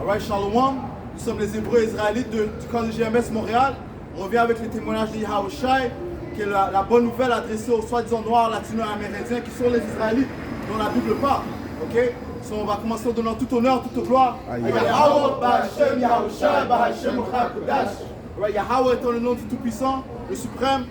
Alright, Shalom. Nous sommes les Hébreux israélites du camp de GMS Montréal. On revient avec le témoignage de Yahawashi, qui est la bonne nouvelle adressée aux soi-disant noirs latino-amérindiens qui sont les Israélites dont la Bible parle. Ok? So, on va commencer en donnant tout honneur, toute gloire à Yahweh, Bahashem, Yahawashi, Bahashem, Kodash. Yahweh étant le nom du Tout-Puissant, le Suprême.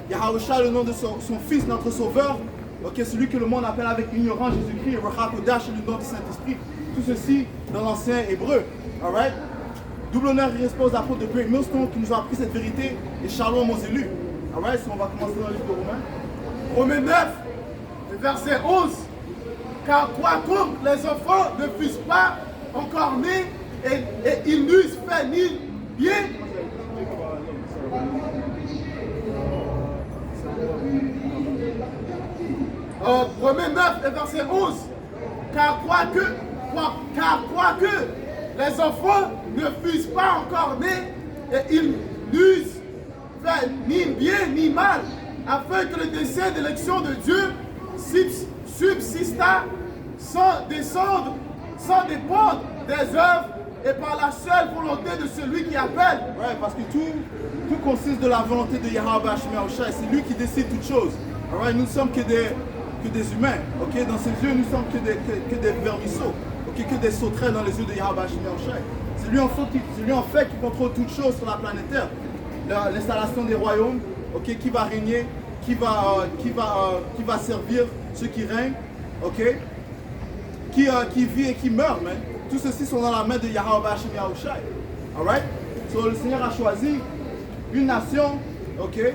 Yahawashi le nom de son Fils, notre Sauveur. Ok, celui que le monde appelle avec ignorance Jésus-Christ, Kodash, le nom du Saint-Esprit. Tout ceci dans l'ancien hébreu. Alright? Double honneur et respect aux apôtres de Great Millstone qui nous ont appris cette vérité et shalom aux élus. Alright, so on va commencer dans le livre de Romains. Romains 9, verset 11. Car quoique les enfants ne fussent pas encore nés et ils n'eussent fait ni bien. Romains 9, verset 11. Car quoique les enfants ne fussent pas encore nés et ils n'eussent fait ni bien ni mal, afin que le dessein d'élection de Dieu subsista sans dépendre des œuvres et par la seule volonté de celui qui appelle. Ouais, parce que tout consiste de la volonté de Yahweh Hashem, c'est lui qui décide toutes choses. Alright, nous ne sommes que des humains. Ok, dans ses yeux, nous sommes que des vermisseaux. Ok, que des sauterelles dans les yeux de Yahweh Hashem. C'est lui en fait qui contrôle toutes choses sur la planète Terre. L'installation des royaumes, ok, qui va régner, qui va servir ceux qui règnent, ok, qui vit et qui meurt, man. Tout ceci sont dans la main de Yahweh Hashem Yahushai. Alright? So, le Seigneur a choisi une nation, ok,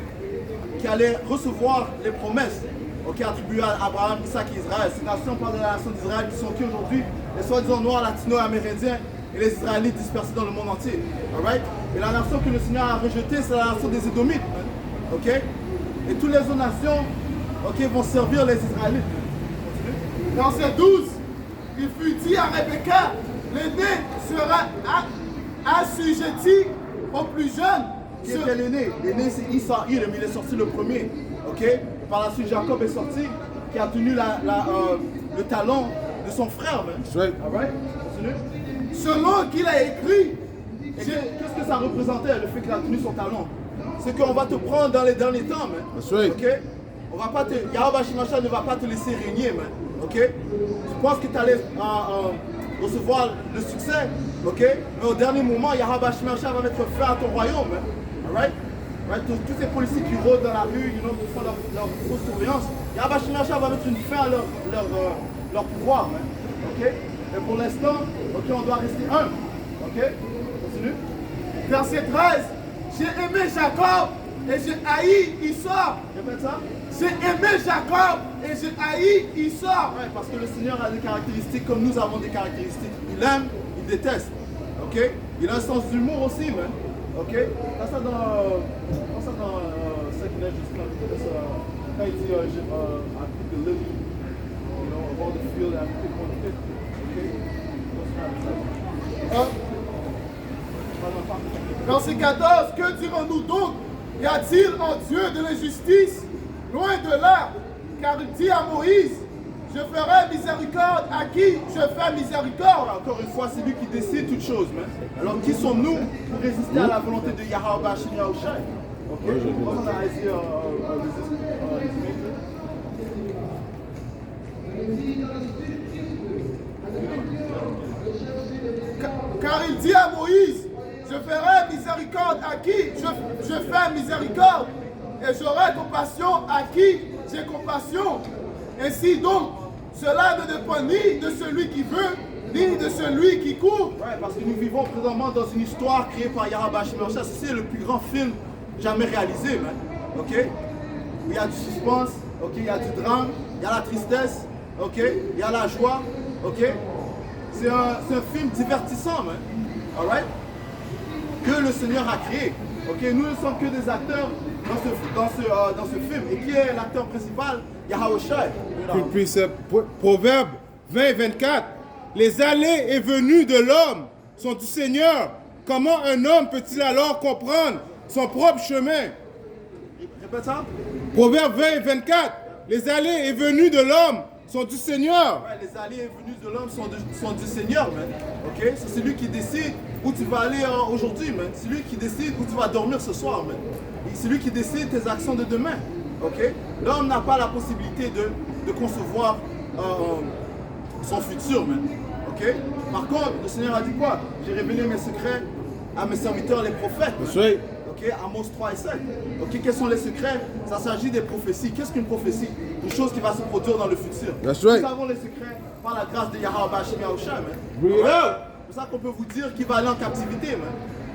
qui allait recevoir les promesses, ok, attribuées à Abraham, Isaac et Israël. Cette nation parle de la nation d'Israël qui sont qui aujourd'hui? Les soi-disant noirs, latino-amérindiens et les Israélites dispersés dans le monde entier. Alright? Et la nation que le Seigneur a rejetée, c'est la nation des Édomites. Man. Ok? Et toutes les autres nations, ok, vont servir les Israélites. Dans ces 12, il fut dit à Rebecca, l'aîné sera assujetti au plus jeune. Qui était l'aîné? L'aîné c'est Isaïe, mais il est sorti le premier. Ok? Et par la suite, Jacob est sorti, qui a tenu le talon de son frère. Man. Right. Alright? Continue. Selon qu'il a écrit. Qu'est-ce que ça représentait, le fait qu'il a tenu son talon? C'est qu'on va te prendre dans les derniers temps, man. That's right. Ok? On va pas te. Yahweh Hashem ne va pas te laisser régner, man. Ok? Tu penses que tu allais recevoir le succès, ok? Mais au dernier moment, Yahweh Hashem va mettre fin à ton royaume, man. Alright? Right? Tous ces policiers qui rôdent dans la rue, qui font leur fausse surveillance, Yahweh Hashem va mettre une fin à leur pouvoir, man. Ok? Mais pour l'instant, ok, on doit rester un. Ok? Continue. Verset 13. J'ai aimé Jacob et j'ai haï Issor. Répète ça. J'ai aimé Jacob et j'ai haï Issor. Ouais, parce que le Seigneur a des caractéristiques comme nous avons des caractéristiques. Il aime, il déteste. Ok? Il a un sens d'humour aussi, man. Ok? Ça dans 5 lettres jusqu'à quand il dit I pick the lily, you know, of all the field, I pick one fit. Ok? Verset 14. Que dirons-nous donc? Y a-t-il en Dieu de l'injustice? Loin de là, car il dit à Moïse, je ferai miséricorde à qui je fais miséricorde. Encore une fois, c'est lui qui décide toutes choses, man. Alors qui sommes-nous pour résister à la volonté de Yahweh Hashem Yahushai? Ok? On a Isaiah Car il dit à Moïse, je ferai miséricorde à qui je fais miséricorde, et j'aurai compassion à qui j'ai compassion. Ainsi donc, cela ne dépend ni de celui qui veut, ni de celui qui court. Ouais, parce que nous vivons présentement dans une histoire créée par Yahweh Hashem Yahushai. C'est le plus grand film jamais réalisé, man. Ok? Où il y a du suspense, ok? Il y a du drame, il y a la tristesse, ok? Il y a la joie, ok? C'est un film divertissant, man. Alright? Que le Seigneur a créé. Ok? Nous ne sommes que des acteurs dans ce film. Et qui est l'acteur principal? Yahawashi. Proverbe 20 et 24. Les allées et venues de l'homme sont du Seigneur. Comment un homme peut-il alors comprendre son propre chemin? Répète ça. Proverbe 20 et 24. Les allées et venues de l'homme sont du Seigneur. Ouais, les alliés venus de l'homme sont du Seigneur, man. Ok? C'est lui qui décide où tu vas aller aujourd'hui, man. C'est lui qui décide où tu vas dormir ce soir, man. C'est lui qui décide tes actions de demain. Ok? L'homme n'a pas la possibilité de concevoir son futur, man. Ok? Par contre, le Seigneur a dit quoi? J'ai révélé mes secrets à mes serviteurs, les prophètes. That's right. Ok, Amos 3 et 7. Ok, quels sont les secrets? Ça s'agit des prophéties. Qu'est-ce qu'une prophétie? Une chose qui va se produire dans le futur. That's right. Nous avons les secrets par la grâce de Yahweh Hashem Yahushua, man. Bring it Alright? out. C'est pour ça qu'on peut vous dire qui va aller en captivité, man.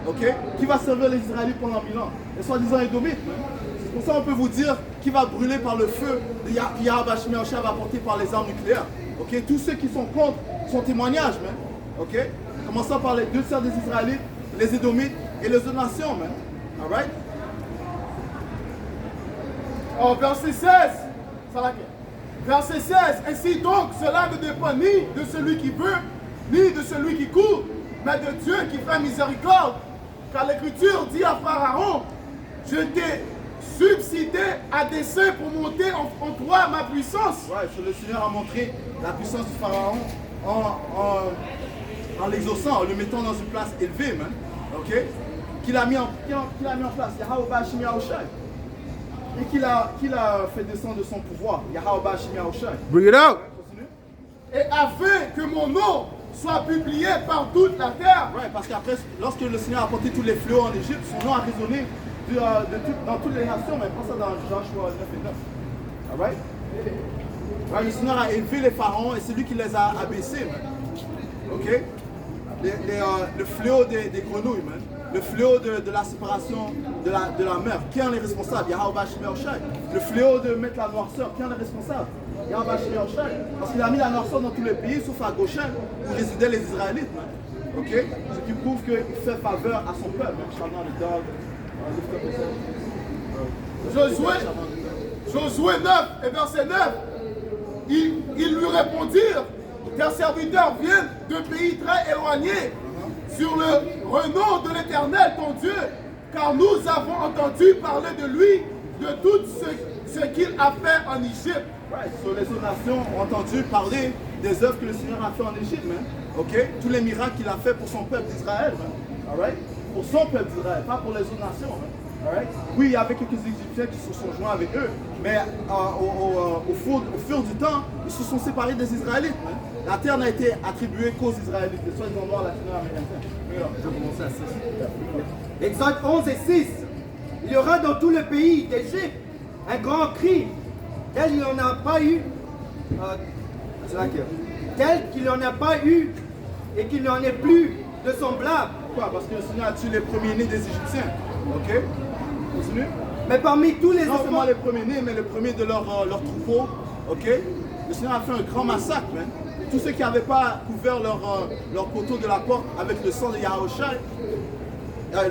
Ok? Qui va servir les Israélites pendant 1000 ans? Les soi-disant Édomites, man. C'est pour ça qu'on peut vous dire qui va brûler par le feu de Yahweh Hashem Yahushua va porter par les armes nucléaires. Ok? Tous ceux qui sont contre son témoignage, man. Ok? Commençant par les 2 tiers des Israélites, les Édomites et les autres nations, man. Alright? Oh, verset 16. Ça va bien. Verset 16. Ainsi donc, cela ne dépend ni de celui qui veut, ni de celui qui court, mais de Dieu qui fait miséricorde. Car l'Écriture dit à Pharaon, je t'ai subsidé à dessein pour monter en toi ma puissance. Ouais, le Seigneur a montré la puissance du Pharaon en l'exaucant, en le mettant dans une place élevée, man. Ok? Qu'il a mis en place, Yahweh Hashem Yahushua. Et qu'il a fait descendre de son pouvoir, Yahweh Hashem Yahushua. Bring it out. Continue. Et afin que mon nom soit publié par toute la terre. Ouais, parce qu'après, lorsque le Seigneur a porté tous les fléaux en Égypte, son nom a résonné dans toutes les nations, mais prends ça dans Joshua 9 et 9. Alright? Ouais, le Seigneur a élevé les pharaons et c'est lui qui les a abaissés, man. Ok? Le fléau des grenouilles, man. Le fléau de la séparation de la mer. Qui en est responsable? Yahweh Hashem Yahushua. Le fléau de mettre la noirceur. Qui en est responsable? Yahweh Hashem Yahushua. Parce qu'il a mis la noirceur dans tous les pays, sauf à Goshen, où résidaient les Israélites, man. Ok? Ce qui prouve qu'il fait faveur à son peuple. Josué 9 et verset 9. Ils lui répondirent, tes serviteurs viennent de pays très éloignés sur le renom de l'Éternel, ton Dieu, car nous avons entendu parler de lui, de tout ce qu'il a fait en Égypte. Ouais, sur les autres nations ont entendu parler des œuvres que le Seigneur a fait en Égypte, man. Ok? Tous les miracles qu'il a fait pour son peuple d'Israël, man. Alright? Pour son peuple d'Israël, pas pour les autres nations, man. Alright? Oui, il y avait quelques Égyptiens qui se sont joints avec eux, mais au fur du temps, ils se sont séparés des Israélites, man. La terre n'a été attribuée qu'aux Israélites, les soi-disant noirs latino-américains. Je vais commencer à 6. Exode 11 et 6. Il y aura dans tout le pays d'Égypte un grand cri, tel il n'y en a pas eu, tel qu'il n'y en a pas eu et qu'il n'en ait plus de semblable. Pourquoi? Parce que le Seigneur a tué les premiers-nés des Égyptiens. Ok? Continue. Mais parmi tous les Non seulement enfants, les premiers-nés, mais les premiers de leur troupeau. Ok? Le Seigneur a fait un grand massacre, man. Tous ceux qui n'avaient pas couvert leur poteau de la porte avec le sang de Yahushua,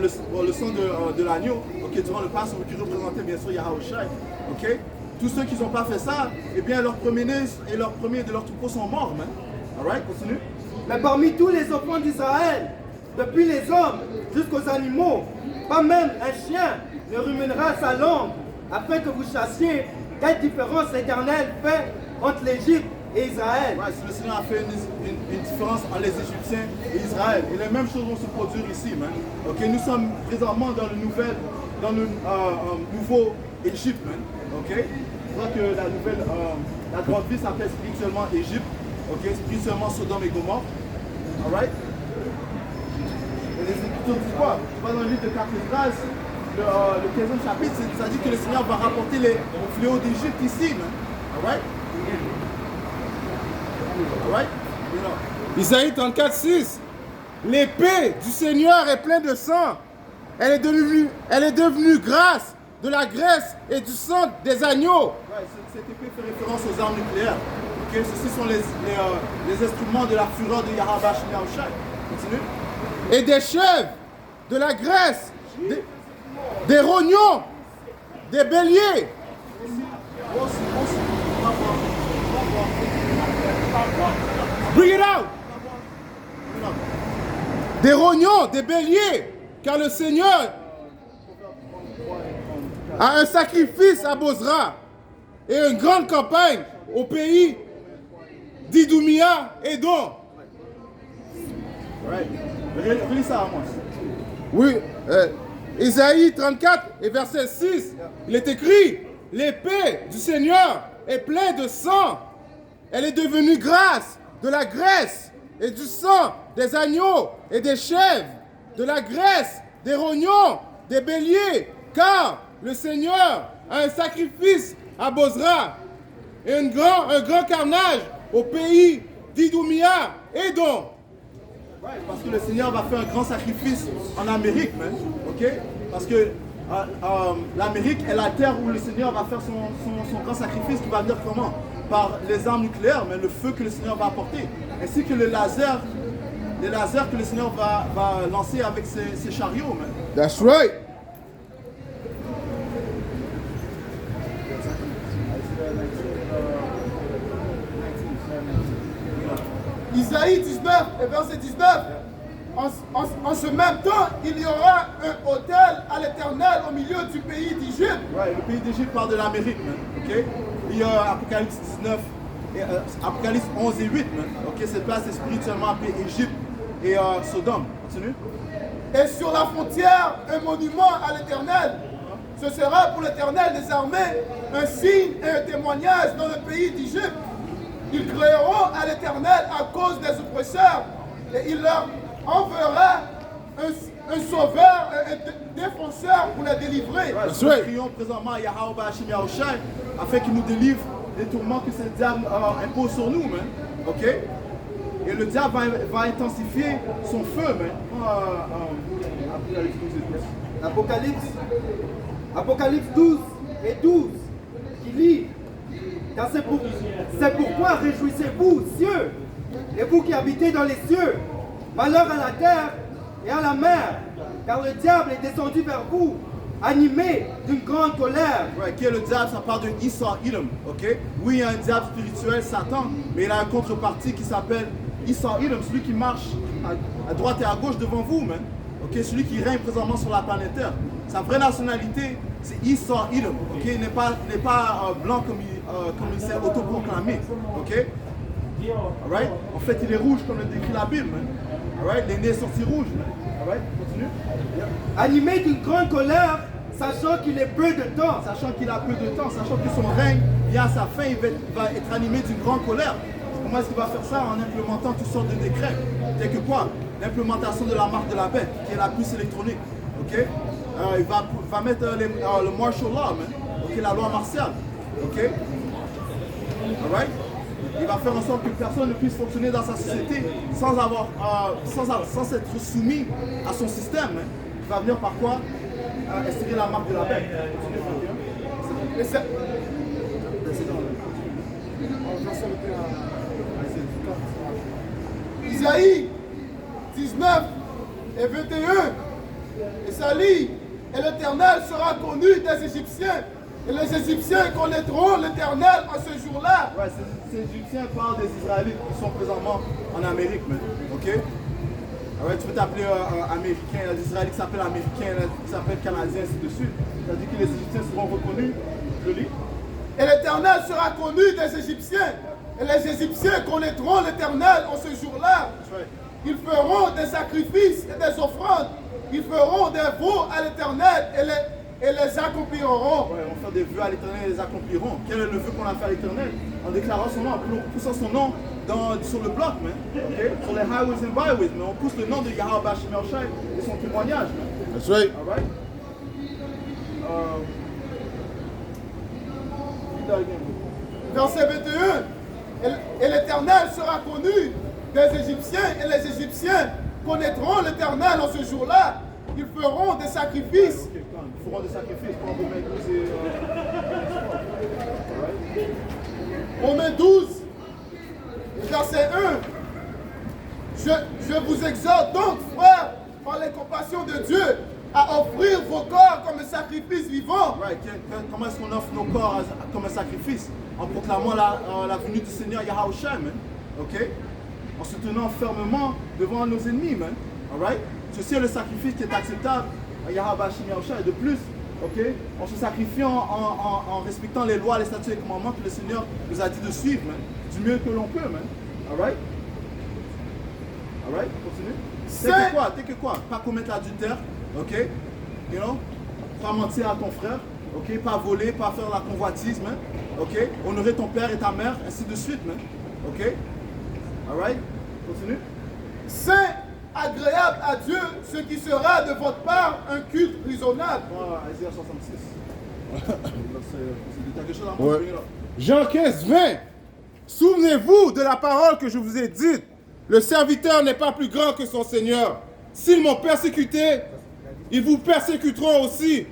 le sang de l'agneau, ok, durant le Pâques, qui représentait bien sûr Yahushua, ok? Tous ceux qui n'ont pas fait ça, eh bien leurs premiers-nés et leurs premiers de leur troupeau sont morts, man. Alright, continue. mais parmi tous les enfants d'Israël, depuis les hommes jusqu'aux animaux, pas même un chien ne ruminera sa langue, afin que vous chassiez quelle différence l'Éternel fait entre l'Égypte et Israël. Ouais, le Seigneur a fait une différence entre les Égyptiens et Israël. Et les mêmes choses vont se produire ici, man. Ok, nous sommes présentement dans le nouveau Égypte, man. Ok, je crois que la grande ville s'appelle spirituellement Égypte. Ok, spirituellement Sodome et Gomorrhe. Alright. Et les Écritures disent quoi? Tu vas dans le livre de Capitras, le 15e chapitre, ça dit que le Seigneur va rapporter les fléaux d'Égypte ici, man. Alright. Alright? You know. Isaïe 34, 6. L'épée du Seigneur est pleine de sang. Elle est devenue grâce de la graisse et du sang des agneaux. Ouais, cette épée fait référence aux armes nucléaires. Okay? Ceci sont les instruments de la fureur de Yahweh Hashem Yahushua. Continue. Et des chèvres, de la graisse, des rognons, des béliers. Bring it out. Des rognons, des béliers, car le Seigneur a un sacrifice à Bozra et une grande campagne au pays d'Idumea, Édom. Right. Relis ça à moi. Oui, Isaïe 34 et verset 6, il est écrit, l'épée du Seigneur est pleine de sang. Elle est devenue grâce de la graisse et du sang des agneaux et des chèvres, de la graisse des rognons, des béliers, car le Seigneur a un sacrifice à Bozra et un grand carnage au pays d'Idumea, Édom. Right, parce que le Seigneur va faire un grand sacrifice en Amérique, man. Ok? Parce que l'Amérique est la terre où le Seigneur va faire son grand sacrifice qui va venir comment? Par les armes nucléaires, mais le feu que le Seigneur va apporter. Ainsi que les lasers que le Seigneur va lancer avec ses chariots, man. That's right. Isaïe 19 et verset 19. En ce même temps, il y aura un autel à l'Éternel au milieu du pays d'Égypte. Ouais, le pays d'Égypte parle de l'Amérique, man. Ok? Il y a Apocalypse 19, Apocalypse 11 et 8, man. Ok? Cette place est spirituellement appelée Égypte et Sodome. Continue. Et sur la frontière, un monument à l'Éternel. Ce sera pour l'Éternel des armées un signe et un témoignage dans le pays d'Égypte. Ils créeront à l'Éternel à cause des oppresseurs et il leur enverra un sauveur, un défenseur pour les délivrer. Ouais, nous crions présentement à Yahweh Hashem Yahushai afin qu'il nous délivre des tourments que ce diable impose sur nous, man. Ok? Et le diable va intensifier son feu, man. Apocalypse 12 et 12, qui lit, car c'est pourquoi réjouissez-vous, cieux, et vous qui habitez dans les cieux, malheur à la terre et à la mer, car le diable est descendu vers vous, animé d'une grande colère. Ouais, qui est le diable? Ça parle de Esau Edom, ok? Oui, il y a un diable spirituel, Satan, mais il a un contrepartie qui s'appelle Esau Edom, celui qui marche à droite et à gauche devant vous, man. Ok, celui qui règne présentement sur la planète Terre. Sa vraie nationalité, c'est Esau Edom, ok? Il n'est pas blanc comme il s'est autoproclamé, ok? Alright? En fait, il est rouge comme le décrit la Bible, man. Alright? L'aîné est sorti rouge, man. Alright? Continue. Animé d'une grande colère, sachant qu'il est peu de temps. Sachant qu'il a peu de temps, sachant que son règne vient à sa fin, il va être animé d'une grande colère. Comment est-ce qu'il va faire ça? En implémentant toutes sortes de décrets. Tel que quoi? L'implémentation de la marque de la bête, qui est la puce électronique. Ok? Il va mettre le martial law, man. Ok? La loi martiale. Ok? Alright? Il va faire en sorte que personne ne puisse fonctionner dans sa société sans être soumis à son système. Hein. Il va venir par quoi? Estirer la marque de la bête. Isaïe 19 et 21. Et ça lit, et l'Éternel sera connu des Égyptiens. Et les Égyptiens connaîtront l'Éternel en ce jour-là. Ouais, ces Égyptiens parlent des Israélites qui sont présentement en Amérique, man. Ok? Ouais, tu peux t'appeler Américain, il y a des Israélites qui s'appellent Américains, il y en a qui s'appellent Canadiens, ainsi de suite. C'est-à-dire que les Égyptiens seront reconnus. Je lis. Et l'Éternel sera connu des Égyptiens. Et les Égyptiens connaîtront l'Éternel en ce jour-là. Ouais. Ils feront des sacrifices et des offrandes. Ils feront des veaux à l'Éternel et les accompliront. Ouais, on va faire des vœux à l'Éternel et les accompliront. Quel est le vœu qu'on a fait à l'Éternel? En déclarant son nom, en poussant son nom sur le bloc, man. Okay? Sur les highways and byways, mais on pousse le nom de Yahweh Hashem Yahushai et son témoignage, man. That's right. All right? Verset 21. Et l'Éternel sera connu des Égyptiens, et les Égyptiens connaîtront l'Éternel en ce jour-là. Ils feront des sacrifices. Okay, ils feront des sacrifices pour Romains 12 et... Romains 12, verset 1. Je vous exhorte donc, frères, par les compassions de Dieu, à offrir vos corps comme un sacrifice vivant. Right. Comment est-ce qu'on offre nos corps comme un sacrifice? En proclamant la venue du Seigneur Yahushua, man. Ok? En se tenant fermement devant nos ennemis, man. Alright? Ceci est le sacrifice qui est acceptable à Yahweh Hashem Yahushua. Et de plus, ok? En se sacrifiant, en respectant les lois, les statuts et les commandements que le Seigneur nous a dit de suivre, man. Du mieux que l'on peut, man. Alright? Alright? Continue. T'es que quoi? Pas commettre l'adultère. Ok? You know? Pas mentir à ton frère. Ok? Pas voler, pas faire la convoitise, man. Ok? Honorer ton père et ta mère, ainsi de suite, man. Ok? Alright? Continue. C'est agréable à Dieu ce qui sera de votre part un culte raisonnable. Isaïe 66. C'est quelque chose à Ouais. bring it up. Jean 15, 20. Souvenez-vous de la parole que je vous ai dite. Le serviteur n'est pas plus grand que son Seigneur. S'ils m'ont persécuté, ils vous persécuteront aussi.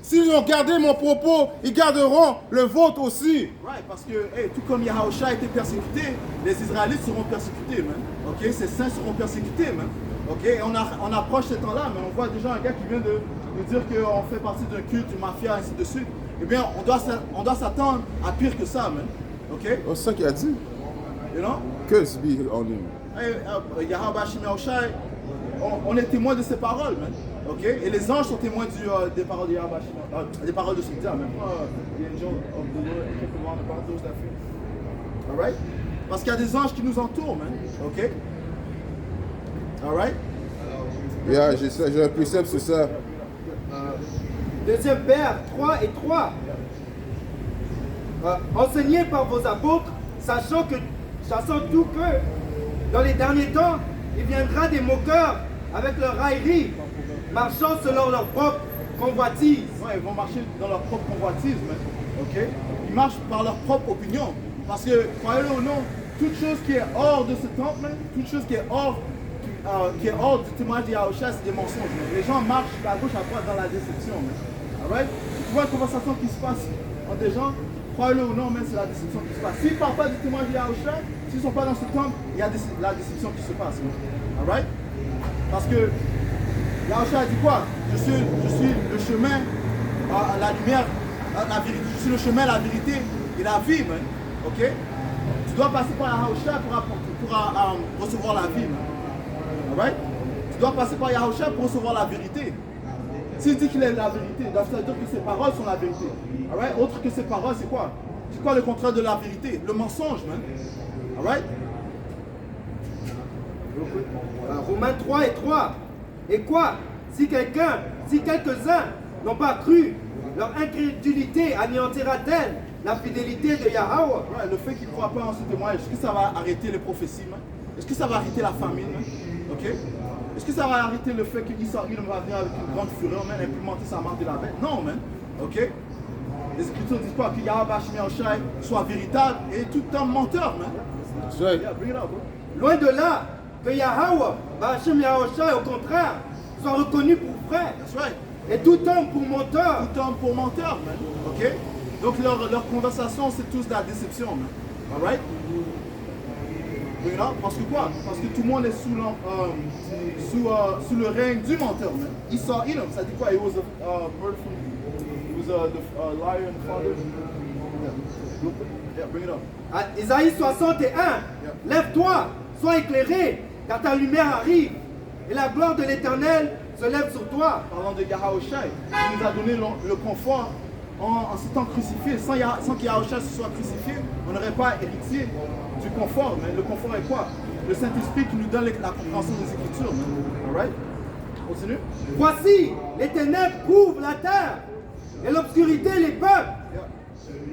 S'ils ont gardé mon propos, ils garderont le vôtre aussi. Right, parce que hey, tout comme Yahusha a été persécuté, les Israélites seront persécutés, man. Ok, ces saints seront persécutés, man. Ok, et on approche ce temps-là, mais on voit déjà un gars qui vient de nous dire qu'on fait partie d'un culte, d'une mafia, ainsi de suite. Eh bien, on doit s'attendre à pire que ça, man. Ok, Oh, c'est ça qu'il a dit. you know? Curse be on him. Hey, Yahweh Hashem Yahushai, on est témoin de ces paroles, man. Ok? Et les anges sont témoins des paroles de Yahweh Hashem, des paroles de ce temps, même pas the angel of the Lord kept around about those that fear. Alright? Parce qu'il y a des anges qui nous entourent, man. Ok? Alright? Yeah, j'ai un précepte sur ça. Deuxième Père 3 et 3. Enseignez par vos apôtres, sachant tout que dans les derniers temps, il viendra des moqueurs avec leur raillerie, marchant selon leur propre convoitise. Ouais, ils vont marcher dans leur propre convoitise, man. Ok? Ils marchent par leur propre opinion. Parce que, croyez-le ou non, toute chose qui est hors de ce temple, man, toute chose qui est hors du témoignage de Yahusha, c'est des mensonges. Man. Les gens marchent à gauche, à droite dans la déception. Man. Alright? Tu vois une conversation qui se passe entre des gens, croyez-le ou non, man, c'est la déception qui se passe. S'ils ne parlent pas du témoignage de Yahusha, s'ils ne sont pas dans ce temple, il y a la déception qui se passe. Man. Alright? Parce que Yahusha a dit quoi? Je suis le chemin, la lumière, la vérité. Je suis le chemin, la vérité et la vie, man. Ok? Tu dois passer par Yahusha pour recevoir la vie, man. Alright? Tu dois passer par Yahusha pour recevoir la vérité. S'il dit qu'il est la vérité, ça veut dire que ses paroles sont la vérité. Alright? Autre que ses paroles, c'est quoi? C'est quoi le contraire de la vérité? Le mensonge, man. Alright? Romains 3 et 3. Et quoi? Si quelques-uns n'ont pas cru, leur incrédulité anéantira-t-elle la fidélité de Yahweh? Ouais, le fait qu'ils ne croient pas en ce témoignage, est-ce que ça va arrêter les prophéties, man? Est-ce que ça va arrêter la famine, man? Ok? Est-ce que ça va arrêter le fait qu'Issa va venir avec une grande fureur, man, implémenter sa marque de la bête? Non, man. Ok? Les Écritures disent pas que Yahweh Hashem Yahushai soit véritable et tout un menteur, man. That's right. Yeah, bring it up, bro. Loin de là, que Yahweh, Hashem Yahushai, au contraire, soit reconnu pour frère, That's right. et tout homme pour menteur. Tout homme pour menteur, man. Ok? Donc leur conversation, c'est tous de la déception, man. Alright? Bring it up. Parce que quoi? Parce que tout le monde est sous le règne du menteur, man. Esau, Edom, ça dit quoi? He was a bird from, he was the liar and the father. Yeah, bring it up. À Isaïe 61, lève-toi, sois éclairé, car ta lumière arrive, et la gloire de l'Éternel se lève sur toi. Parlant de Yahushai, il nous a donné le confort en s'étant crucifié. Sans que Yahushai se soit crucifié, on n'aurait pas hérité du confort. Mais le confort est quoi? Le Saint-Esprit qui nous donne la compréhension des Écritures. Alright? Continue. Voici, les ténèbres couvrent la terre, et l'obscurité les peuples.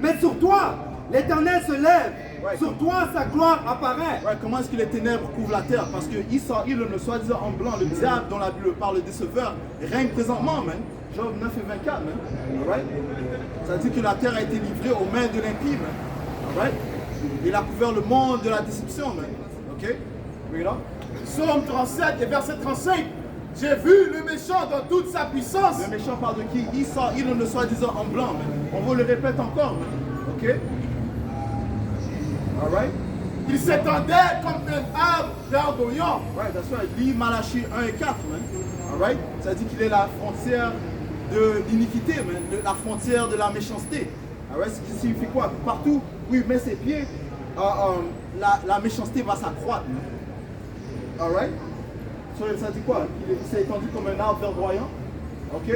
Mais sur toi, l'Éternel se lève. Ouais. Sur toi, sa gloire apparaît. Ouais, comment est-ce que les ténèbres couvrent la terre? Parce que Esau, le soi-disant homme blanc, le diable dont la Bible parle, le déceveur, règne présentement, man. Job 9 et 24, man. Alright? Ça dit que la terre a été livrée aux mains de l'impie, man. Alright? Il a couvert le monde de la déception, man. Ok? Read up. Psaume 37 et verset 35. J'ai vu le méchant dans toute sa puissance. Le méchant parle de qui? Esau, le soi-disant homme blanc, man. On vous le répète encore, man. Ok? Alright? Il s'étendait comme un arbre verdoyant. Right, that's right. Lis Malachie 1 et 4, man. Alright? Ça dit qu'il est la frontière de l'iniquité, man. La frontière de la méchanceté. Alright? Ce qui signifie quoi? Partout où il met ses pieds, la méchanceté va s'accroître, man. Alright? Ça dit quoi? Il s'est étendu comme un arbre verdoyant. Ok?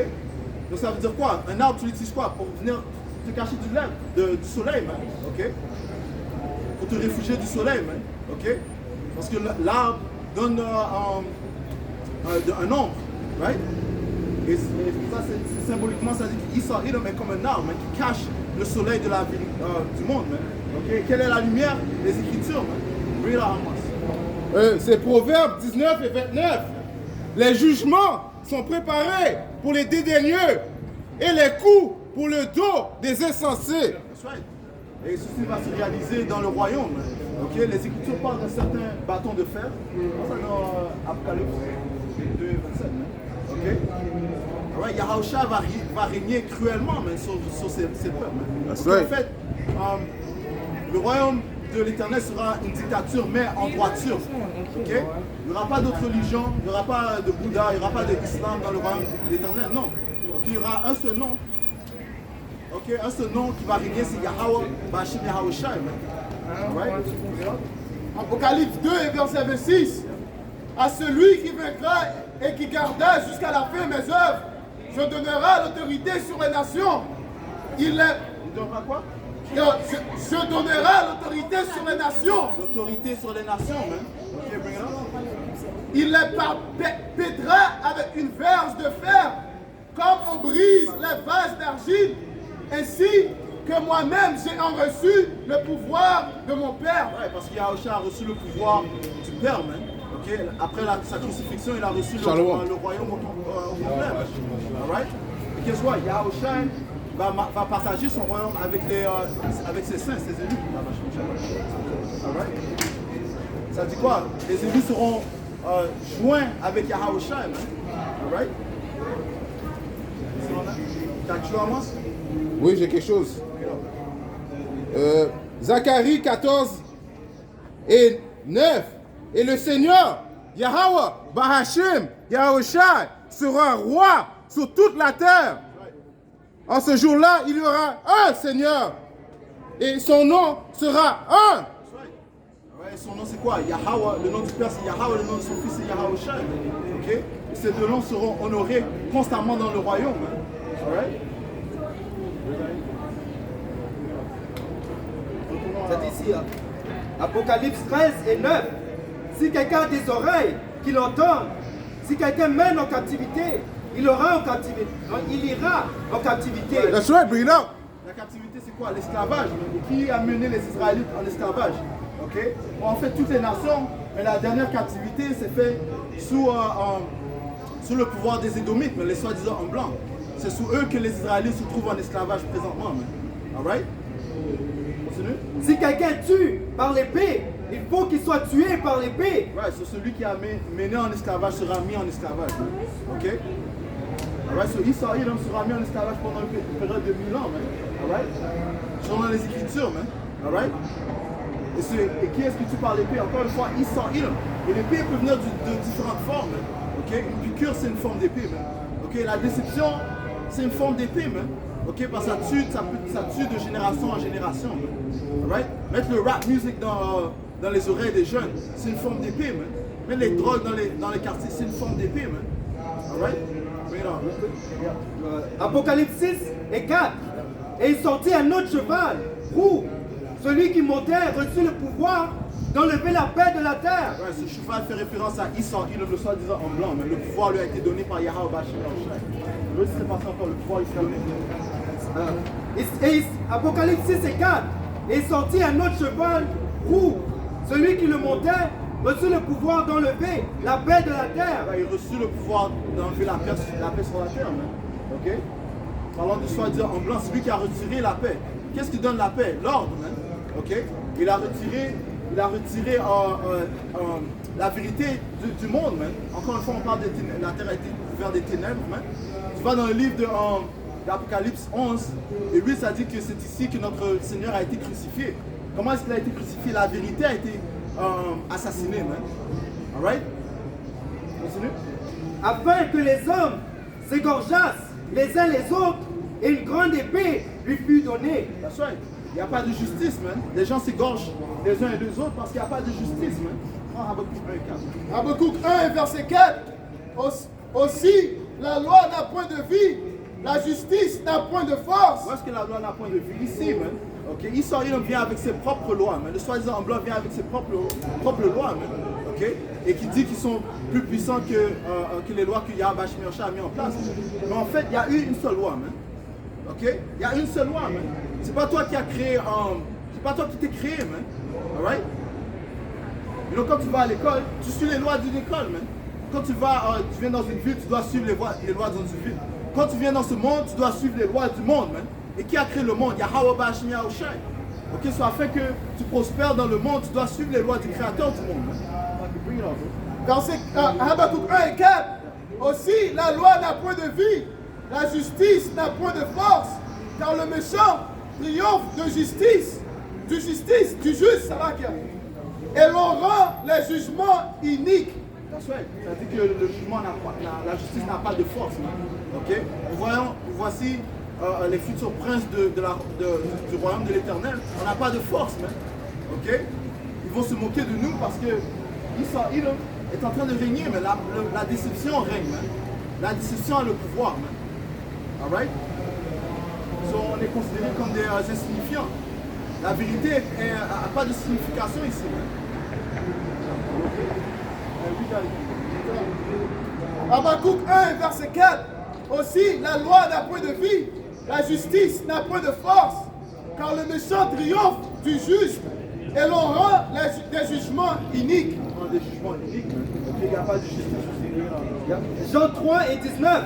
Donc ça veut dire quoi? Un arbre, tu l'utilises quoi? Pour venir te cacher du soleil, man. Ok? Pour te réfugier du soleil, man. Ok? Parce que l'arbre donne un nombre, right? Et ça, c'est symboliquement, ça dit qu'Israël est comme un arbre qui cache le soleil de la vie du monde. Okay? Quelle est la lumière? Les Écritures. Read it out. C'est Proverbes 19 et 29. Les jugements sont préparés pour les dédaigneux et les coups pour le dos des insensés. That's right. Et ceci va se réaliser dans le royaume. Okay? Les Écritures parlent d'un certain bâton de fer. Ça dans Apocalypse 2, 27. Okay? Right. Yahushua va régner cruellement sur ces peuples. That's En right. fait, le royaume de l'Éternel sera une dictature, mais en droiture. Okay? Il n'y aura pas d'autre religion, il n'y aura pas de Bouddha, il n'y aura pas d'islam dans le royaume de l'Éternel. Non. Donc, il y aura un seul nom. Okay? Un seul nom qui va régner, c'est Yahweh, Bashim Yahushua. Right? Apocalypse 2 et verset 26. À celui qui vaincra et qui gardera jusqu'à la fin mes œuvres, je donnerai l'autorité sur les nations. Il donnera quoi? Je donnerai l'autorité sur les nations. L'autorité sur les nations, man. Ok, bring it up. Il les pètera avec une verge de fer, comme on brise les vases d'argile, ainsi que moi-même j'ai en reçu le pouvoir de mon Père. Ouais, parce que Yahushua a reçu le pouvoir du Père, man. Okay? Après sa crucifixion, il a reçu le royaume au complet. Alright? Et qu'est-ce que Yahushua va partager son royaume avec ses saints, ses élus. Alright? Ça dit quoi? Les élus seront joints avec Yahushua, man. Alright? T'as quelque chose à moi? Oui, j'ai quelque chose. Zacharie 14 et 9. Et le Seigneur, Yahweh, Bahashim, Yahushua, sera roi sur toute la terre. En ce jour-là, il y aura un Seigneur. Et son nom sera un. Ouais, son nom c'est quoi? Yahweh, le nom du Père c'est Yahweh, le nom de son fils c'est Yahushua. Ok? Et ces deux noms seront honorés constamment dans le royaume. Alright? Ça dit ici, Apocalypse 13 et 9. Si quelqu'un a des oreilles, qu'il entende. Si quelqu'un mène en captivité, il ira en captivité. That's right, bring it up. La captivité c'est quoi? L'esclavage. Et qui a mené les Israélites en esclavage? Ok? Bon, en fait toutes les nations, mais la dernière captivité s'est faite sous le pouvoir des Édomites, mais les soi-disant en blanc. C'est sous eux que les Israélites se trouvent en esclavage présentement. Alright? Continue. Si quelqu'un tue par l'épée, il faut qu'il soit tué par l'épée. Ouais, c'est celui qui a mené en esclavage sera mis en esclavage. Ok? Alright, so Israël sera mis en esclavage pendant une période de 1000 ans, man. Alright? Selon les Écritures, man. Alright? Et qui est-ce que tu parles l'épée? Encore une fois, Israël. Et l'épée peut venir de différentes formes, man. Ok? Une piqûre, c'est une forme d'épée, man. Ok? La déception, c'est une forme d'épée, man. Ok? Parce que ça tue de génération en génération, man. Alright? Mettre le rap music dans les oreilles des jeunes, c'est une forme d'épée, man. Mettre les drogues dans les quartiers, c'est une forme d'épée, man. Alright? Bring it on. Apocalypse 6 et 4. Et il sortit un autre cheval, roux. Celui qui montait reçut le pouvoir d'enlever la paix de la terre. Ouais, ce cheval fait référence à Israël, le soi-disant en blanc, mais le pouvoir lui a été donné par Yahweh Bashim Yahushua. Le c'est passé encore, le pouvoir israélien. Apocalypse 6 et 4. Et il sortit un autre cheval roux. Celui qui le montait reçut le pouvoir d'enlever la paix de la terre. Ouais, il reçut le pouvoir d'enlever la paix sur la terre, man. Ok? Parlant de soi-disant en blanc, c'est lui qui a retiré la paix. Qu'est-ce qui donne la paix? L'ordre, man. Ok? Il a retiré la vérité du monde, man. Encore une fois, on parle de la terre a été couverte des ténèbres, man. Tu vas dans le livre d'Apocalypse 11, et 8, ça dit que c'est ici que notre Seigneur a été crucifié. Comment est-ce qu'il a été crucifié? La vérité a été assassinée, man. Alright? Continue. Afin que les hommes s'égorgeassent les uns les autres, et une grande épée lui fut donnée. That's right. Il n'y a pas de justice, man. Les gens s'égorgent les uns et les autres parce qu'il n'y a pas de justice, man. Prends Habakkuk 1 et 4. Habakkuk 1 et verset 4. Aussi, la loi n'a point de vie, la justice n'a point de force. Où est-ce que la loi n'a point de vie? Ici, man. Ok, Esau Edom vient avec ses propres lois, mais le soi-disant blanc vient avec ses propres lois, man. Ok, et qui dit qu'ils sont plus puissants que les lois que Yahweh Shemir a mis en place. Mais en fait, il y a eu une seule loi, man. Ok, il y a une seule loi, man. C'est pas toi qui as créé, c'est pas toi qui t'es créé, man. Alright? Et donc quand tu vas à l'école, tu suis les lois d'une école, man. Quand tu viens dans une ville, tu dois suivre les lois dans une ville. Quand tu viens dans ce monde, tu dois suivre les lois du monde, man. Et qui a créé le monde? Yahweh Bashmi Yahushai. Ok, soit afin que tu prospères dans le monde, tu dois suivre les lois du créateur du monde, man. Verset Habakkuk 1 et 4. Aussi, la loi n'a point de vie, la justice n'a point de force, car le méchant triomphe de justice, du juste, et l'on rend les jugements iniques. Ça dit que le jugement la justice n'a pas de force, man. Ok, voici les futurs princes du royaume de l'Éternel. On n'a pas de force, man. Ok, ils vont se moquer de nous parce que Esau Edom est en train de régner, mais la déception règne, man. La déception a le pouvoir, man. Alright? So, on est considérés comme des insignifiants. La vérité n'a pas de signification ici, man. Habakkuk 1, verset 4. Aussi, la loi n'a point de vie, la justice n'a point de force, car le méchant triomphe du juste, et l'on rend des jugements iniques. Des jugements iniques, man. Il n'y a pas de justice aussi. Jean 3 et 19.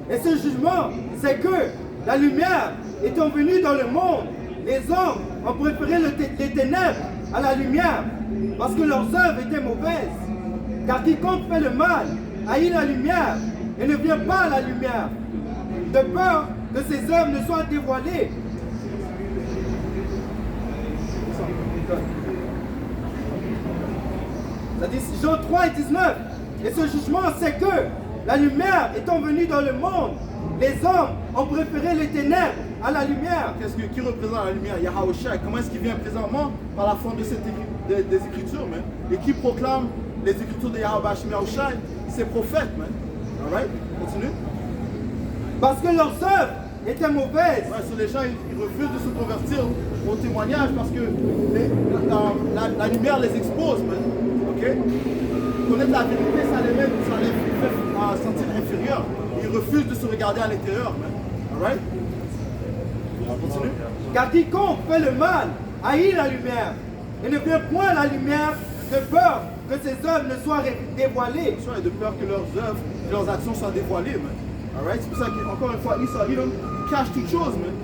Et ce jugement, c'est que la lumière étant venue dans le monde, les hommes ont préféré les ténèbres à la lumière, parce que leurs œuvres étaient mauvaises. Car quiconque fait le mal haït la lumière et ne vient pas à la lumière, de peur que ses œuvres ne soient dévoilées. Ça dit Jean 3 et 19. Et ce jugement, c'est que la lumière étant venue dans le monde, les hommes ont préféré les ténèbres à la lumière. Qui représente la lumière? Yahushua. Comment est-ce qu'il vient présentement? Par la forme de des Écritures, man. Et qui proclame les Écritures de Yahweh Shemi Yahushua? Ces prophètes, man. Alright? Continue. Parce que leurs œuvres étaient mauvaises. Ouais, so les gens, ils refusent de se convertir au témoignage parce que la lumière les expose, man. Ok? Connaître la vérité, ça les fait sentir inférieurs. Ils refusent de se regarder à l'intérieur, man. Alright? Continue. Car quiconque fait le mal haït la lumière et ne vient point à la lumière de peur que ses œuvres ne soient dévoilées. Et de peur que leurs œuvres, leurs actions soient dévoilées, man. Alright? C'est pour ça qu'encore une fois, Esau Edom cache toutes choses, man.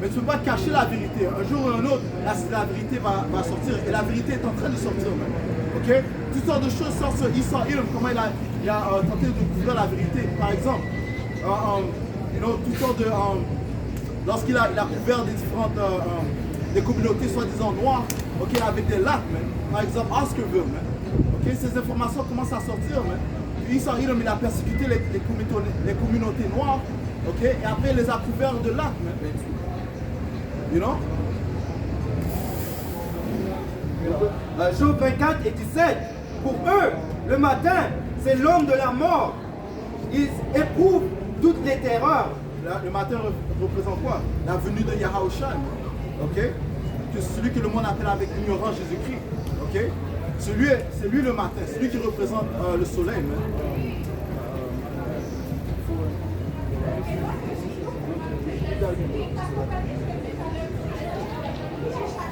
Mais tu ne peux pas cacher la vérité. Un jour ou un autre, la vérité va sortir. Et la vérité est en train de sortir, man. Ok? Toutes sortes de choses sortent sur Esau Edom, comment il a tenté de couvrir la vérité. Par exemple, toutes sortes de... lorsqu'il a couvert des différentes des communautés soi-disant noires, ok, avec des lacs, man. Par exemple, Oscarville, man. Ok, ces informations commencent à sortir, man. Puis Esau Edom, il a persécuté les communautés noires, ok, et après il les a couverts de lacs, man. You know? Job 24 et 17. Pour eux, le matin, c'est l'homme de la mort. Ils éprouvent toutes les terreurs. Le matin représente quoi? La venue de Yahushua, ok? Que celui que le monde appelle avec ignorance Jésus-Christ, ok? C'est lui le matin, c'est lui qui représente le soleil, man.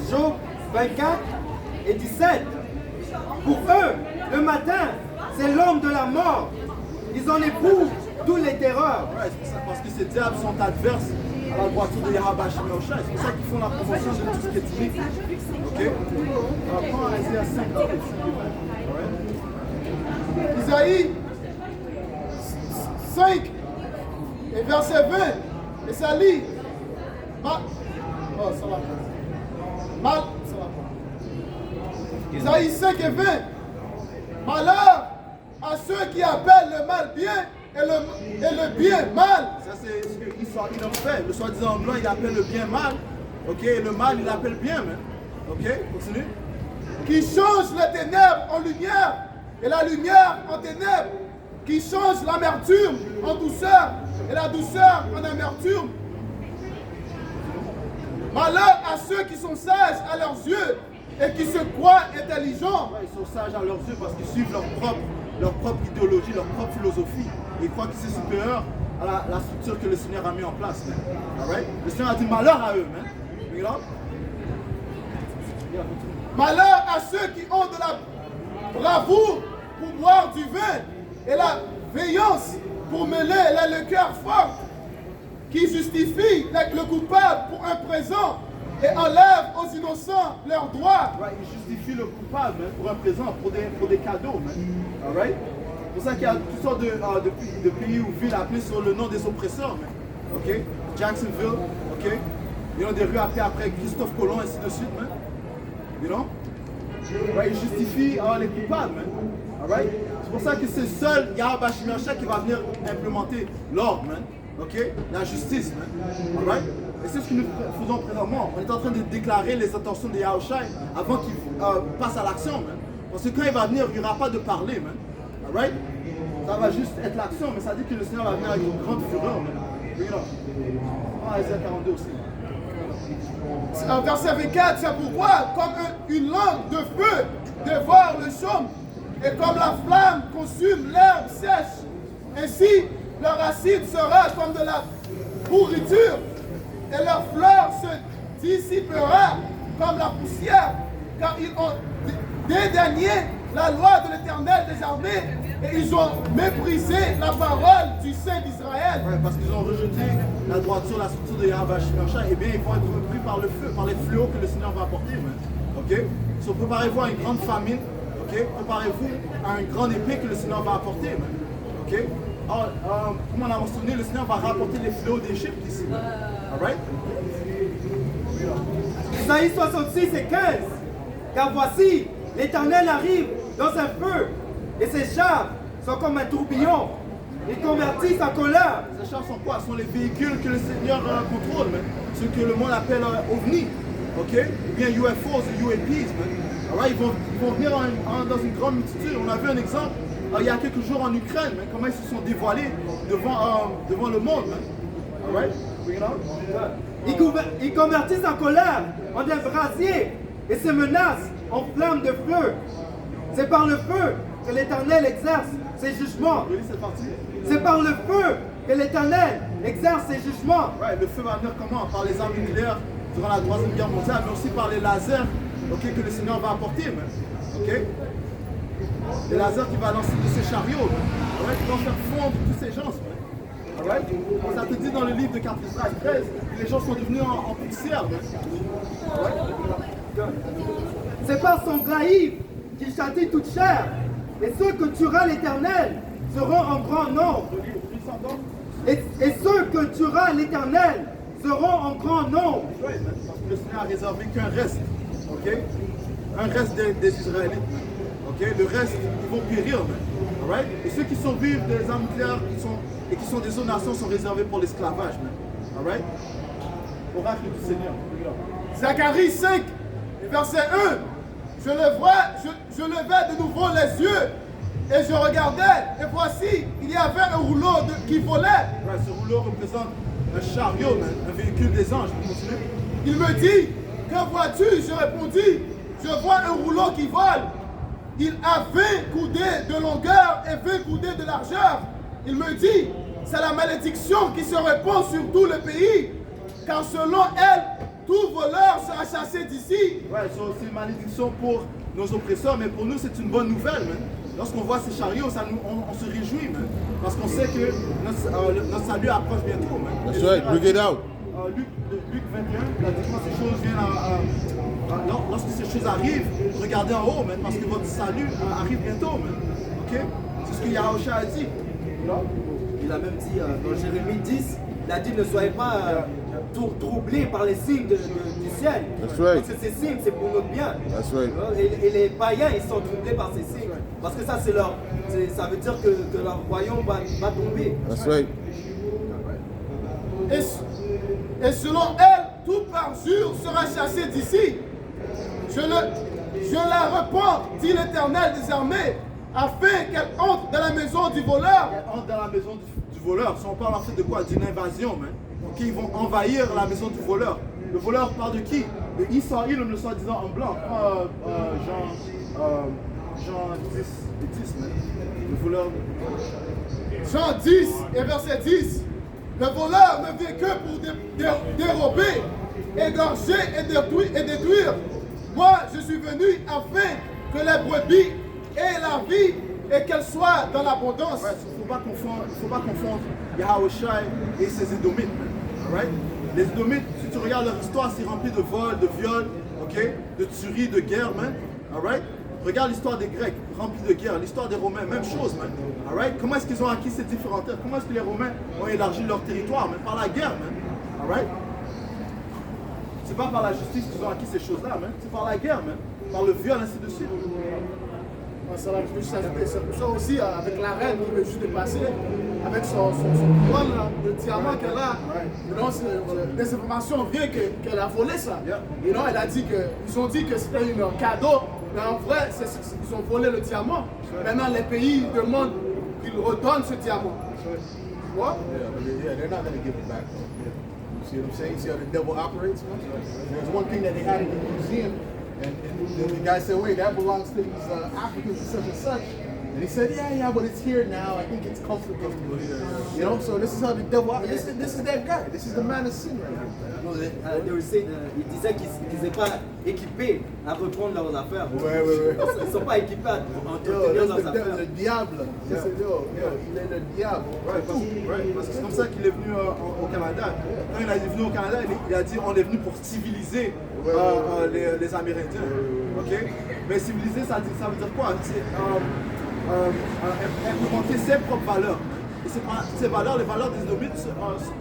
Job 24 et 17. Pour eux, le matin, c'est l'homme de la mort. Ils en éprouvent toutes les terreurs. Ouais, parce que ces diables sont adverses à la droiture de Yahweh Shemi Yahushua. C'est pour ça qu'ils font la promotion de tout ce qui est unique. Ok? Prends Isaïe 5. Isaïe 5 et verset 20. Et ça lit. Isaïe 5 et 20. Malheur à ceux qui appellent le mal bien et le bien mal. Ça, c'est ce que Esau Edom fait. Le soi-disant blanc, il appelle le bien mal. Ok? Et le mal, il appelle bien, man. Ok? Continue. Qui change les ténèbres en lumière et la lumière en ténèbres. Qui change l'amertume en douceur et la douceur en amertume. Malheur à ceux qui sont sages à leurs yeux et qui se croient intelligents. Ouais, ils sont sages à leurs yeux parce qu'ils suivent leur propre idéologie, leur propre philosophie. Et ils croient que c'est supérieur à la structure que le Seigneur a mis en place. Man. All right? Le Seigneur a dit malheur à eux. Man. You know? Malheur à ceux qui ont de la bravoure pour boire du vin et la veillance pour mêler la liqueur forte, qui justifie le coupable pour un présent et enlève aux innocents leurs droits. Right? Ils justifient le coupable man, pour un présent, pour des cadeaux. Man. All right? C'est pour ça qu'il y a toutes sortes de pays ou villes appelées sur le nom des oppresseurs. Man. OK? Jacksonville, OK? Il y a des rues appelées après Christophe Colomb, ainsi de suite. Man. You know? Right? Ils justifient les coupables. Man. All right? C'est pour ça que c'est seul Yahweh Shemashah qui va venir implémenter l'ordre. Man. OK? La justice. Man. All right? Et c'est ce que nous faisons présentement. On est en train de déclarer les intentions de Yahushua avant qu'il passe à l'action. Man. Parce que quand il va venir, il n'y aura pas de parler. Man. All right? Ça va juste être l'action, mais ça dit que le Seigneur va venir avec une grande fureur. Man. Regarde. Ah, Isaïe 42 aussi. En verset 24, c'est pourquoi, comme une langue de feu dévore le chaume, et comme la flamme consume l'herbe sèche, ainsi leur acide sera comme de la pourriture, et leur fleur se dissipera comme la poussière, car ils ont dédaigné la loi de l'Éternel des armées, et ils ont méprisé la parole du Saint d'Israël. Ouais, parce qu'ils ont rejeté la droiture, la structure de Yahweh Shemashah, et bien ils vont être pris par le feu, par les fléaux que le Seigneur va apporter. Man. OK? So, préparez-vous à une grande famine. OK? Préparez-vous à une grande épée que le Seigneur va apporter. Man. OK? Alors, comme on a mentionné, le Seigneur va rapporter les fléaux d'Égypte ici. Man. All right? Isaïe 66 et 15. Car voici, l'Éternel arrive dans un feu, et ses chars sont comme un tourbillon. Ils convertissent en colère. Ces chars sont quoi? Ce sont les véhicules que le Seigneur contrôle, man. Ce que le monde appelle OVNI. OK? Ou bien UFOs et UAPs, man. All right? Ils vont venir dans une grande multitude. On a vu un exemple il y a quelques jours en Ukraine, man, comment ils se sont dévoilés devant le monde. Man. All right? Bring it on. Ils convertissent en colère en un brasier et se menacent en flammes de feu. C'est par le feu que l'Éternel exerce ses jugements. Relis cette partie. C'est par le feu que l'Éternel exerce ses jugements. Right, le feu va venir comment? Par les armes nucléaires durant la Troisième Guerre mondiale, mais aussi par les lasers, okay, que le Seigneur va apporter. Man. Okay? Les lasers qu'il va lancer de ses chariots. Right, qui vont faire fondre tous ces gens. Man. Right? Ça te dit dans le livre de 4 13 que les gens sont devenus en poussière. Right? C'est par son graïf qu'il châtie toute chair. Et ceux que tuera l'Éternel seront en grand nombre. Et ceux que tuera l'Éternel seront en grand nombre. Right, parce que le Seigneur a réservé qu'un reste. Okay? Un reste des Israélites. Okay? Le reste, ils vont périr. Right? Et ceux qui survivent des armes nucléaires et qui sont des autres nations sont réservés pour l'esclavage. Right? Oracle du Seigneur. Zacharie 5, verset 1. Je levais de nouveau les yeux et je regardais, et voici, il y avait un rouleau qui volait. Right, ce rouleau représente un chariot, un véhicule des anges. Il me dit, que vois-tu? Je répondis, je vois un rouleau qui vole. Il a 20 coudées de longueur et 20 coudées de largeur. Il me dit, c'est la malédiction qui se répand sur tout le pays, car selon elle, tout voleur sera chassé d'ici. Ouais, c'est une malédiction pour nos oppresseurs, mais pour nous, c'est une bonne nouvelle. Man. Lorsqu'on voit ces chariots, on se réjouit, man, parce qu'on sait que notre salut approche bientôt. Man. That's right, bring it out. Luc 21, la dit quand ces choses viennent lorsque ces choses arrivent, regardez en haut, man, parce que votre salut arrive bientôt. Man. Okay? C'est ce que Yahushua a dit. Il a même dit dans Jérémie 10, il a dit ne soyez pas troublés par les signes du ciel. That's right. Parce que ces signes, c'est pour notre bien. That's right. Et les païens, ils sont troublés par ces signes. Parce que ça, ça veut dire que leur royaume va tomber. That's right. Et selon elle, tout parjure sera chassé d'ici. Je la repens, dit l'Éternel des armées, afin qu'elle entre dans la maison du voleur. Elle entre dans la maison du voleur. Si on parle en fait de quoi? D'une invasion, man. Okay, ils vont envahir la maison du voleur. Le voleur parle de qui? De Isaïe, le soi-disant en blanc. Jean 10 et 10, man. Le voleur. Jean 10 et verset 10. Le voleur ne vient que pour dérober, égorger et détruire. Moi, je suis venu afin que les brebis aient la vie et qu'elles soient dans l'abondance. Il ne faut pas confondre Yahawashi et ses Édomites. Right? Les Édomites, si tu regardes leur histoire, c'est rempli de vols, de viols, okay? De tueries, de guerres, man. Alright? Regarde l'histoire des Grecs, remplie de guerres. L'histoire des Romains, même chose, man. Alright? Comment est-ce qu'ils ont acquis ces différentes terres? Comment est-ce que les Romains ont élargi leur territoire, man? Par la guerre, man. Alright? C'est pas par la justice qu'ils ont acquis ces choses-là, man. C'est par la guerre, man. Par le viol, ainsi de suite. Ça aussi, avec la reine qui vient juste de passer, avec son couronne, le diamant qu'elle a. Donc, des informations viennent qu'elle a volé ça. Et non, elle a dit que, ils ont dit que c'était un cadeau, mais en vrai, ils ont volé le diamant. Maintenant, les pays demandent qu'ils redonnent ce diamant. Tu vois? Yeah, they're not going to give it back. You see what I'm saying? See how the devil operates? There's one thing that they had in the museum, and the guy said, wait, that belongs to these Africans and such and such. And he said, yeah, but it's here now. I think it's comfortable. You know, so this is how the devil operates. This is that guy. This is the man of sin right now. Il disait qu'ils n'étaient pas équipés à reprendre leurs affaires. Ouais. Ils ne sont pas équipés à entretenir leurs affaires. Le diable. Il est le diable. Parce que c'est comme ça qu'il est venu au Canada. Quand il est venu au Canada, il a dit on est venu pour civiliser les Amérindiens. Okay? Mais civiliser, ça veut dire quoi? C'est implémenter ses propres valeurs. Et ces valeurs, les valeurs des Édomites,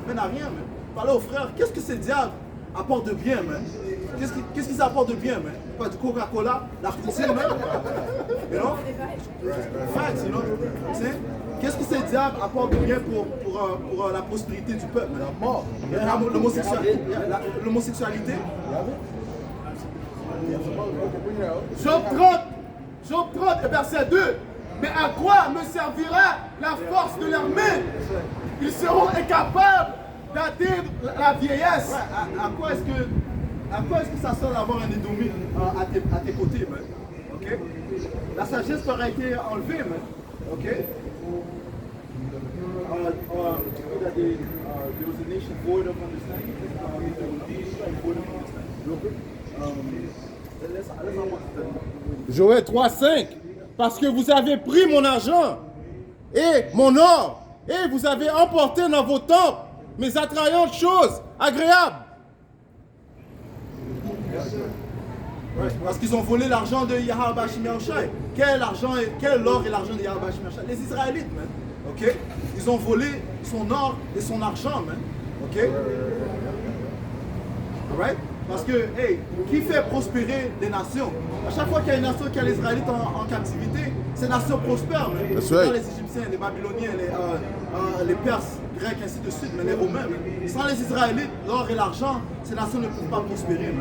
mènent à rien. Parler aux frères, qu'est-ce que ces diables apportent de bien, man? Qu'est-ce qu'ils apportent de bien, man? Pas du Coca-Cola, l'arc-en-ciel, man? You know? Facts, you know? Qu'est-ce que ces diables apportent de bien pour la prospérité du peuple? L'homosexualité. Job 30 et verset 2. Mais à quoi me servira la force de leurs mains? Ils seront incapables d'atteindre la vieillesse. Ouais, à quoi est-ce que ça sert d'avoir un Édomite à tes côtés, man? Okay? La sagesse aurait été enlevée, man. Ok? There was a nation void of understanding. Joël 3:5. Parce que vous avez pris mon argent et mon or, et vous avez emporté dans vos temples mes attrayantes choses agréables. Parce qu'ils ont volé l'argent de Yahweh Shai. Quel or et l'argent de Yahweh Shai? Les Israélites, man. Ok? Ils ont volé son or et son argent, man. Ok? Alright? Parce que, hey, qui fait prospérer les nations? À chaque fois qu'il y a une nation qui a les Israélites en captivité, ces nations prospèrent. Les Égyptiens, les Babyloniens, les Perses, Grecs, ainsi de suite, mais les Romains. Man. Sans les Israélites, l'or et l'argent, ces nations ne peuvent pas prospérer.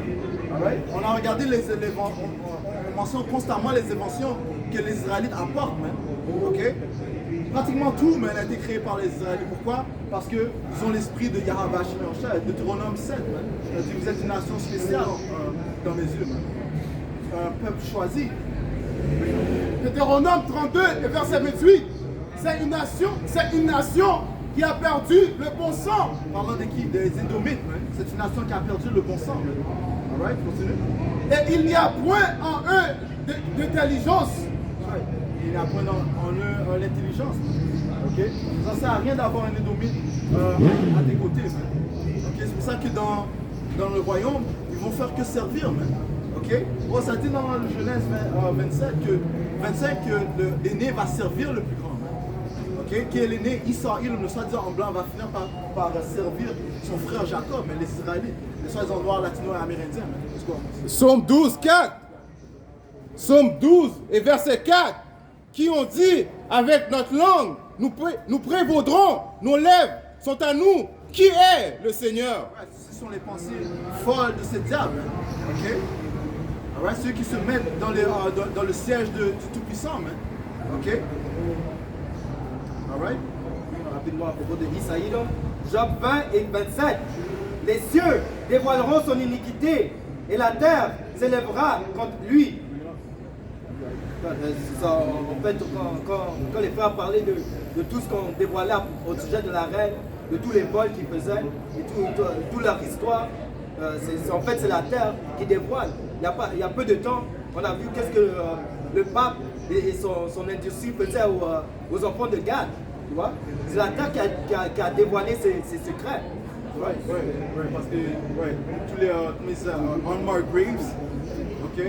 Right? On a regardé on mentionne constamment les inventions que les Israélites apportent. Man. Okay? Pratiquement tout man, a été créé par les Israélites. Pourquoi? Parce qu'ils ont l'esprit de Yahweh Shai, Deutéronome 7. Man. Il dit, vous êtes une nation spéciale dans mes yeux. Man. Un peuple choisi. Deutéronome 32 et verset 28. C'est une nation qui a perdu le bon sang. Parlant de qui? Des Édomites. C'est une nation qui a perdu le bon sang. Alright, continue. Et il n'y a point en eux d'intelligence. Il n'y a point en eux l'intelligence. Okay? Ça ne sert à rien d'avoir un Édomite à tes côtés. Okay? C'est pour ça que dans le royaume, ils vont faire que servir. Okay? Bon, ça dit dans le Genèse 25 que l'aîné va servir le plus grand. Okay? Qui est l'aîné, Isaïe, le soi-disant en blanc, va finir par servir son frère Jacob, mais les Israélites, les soi-disant noirs latino-amérindiens. Psaume 12, 4. Psaume 12 et verset 4. Qui ont dit avec notre langue, nous prévaudrons, nos lèvres sont à nous. Qui est le Seigneur? Ouais, ce sont les pensées folles de ces diables. Okay? Right, ceux qui se mettent dans le siège du Tout-Puissant. Ok? Rapidement à propos de Isaïe, Job 20 et 27. Les cieux dévoileront son iniquité et la terre s'élèvera contre lui. C'est ça, en fait, quand les frères parlaient de tout ce qu'on dévoilait au sujet de la reine, de tous les vols qu'ils faisaient, et toute leur histoire, en fait c'est la terre qui dévoile. Il y a peu de temps, on a vu qu'est-ce que le pape et son industrie faisaient aux enfants de Gad. Tu vois, c'est la terre qui a dévoilé ses secrets. Ouais, parce que tous les unmarked graves, ok,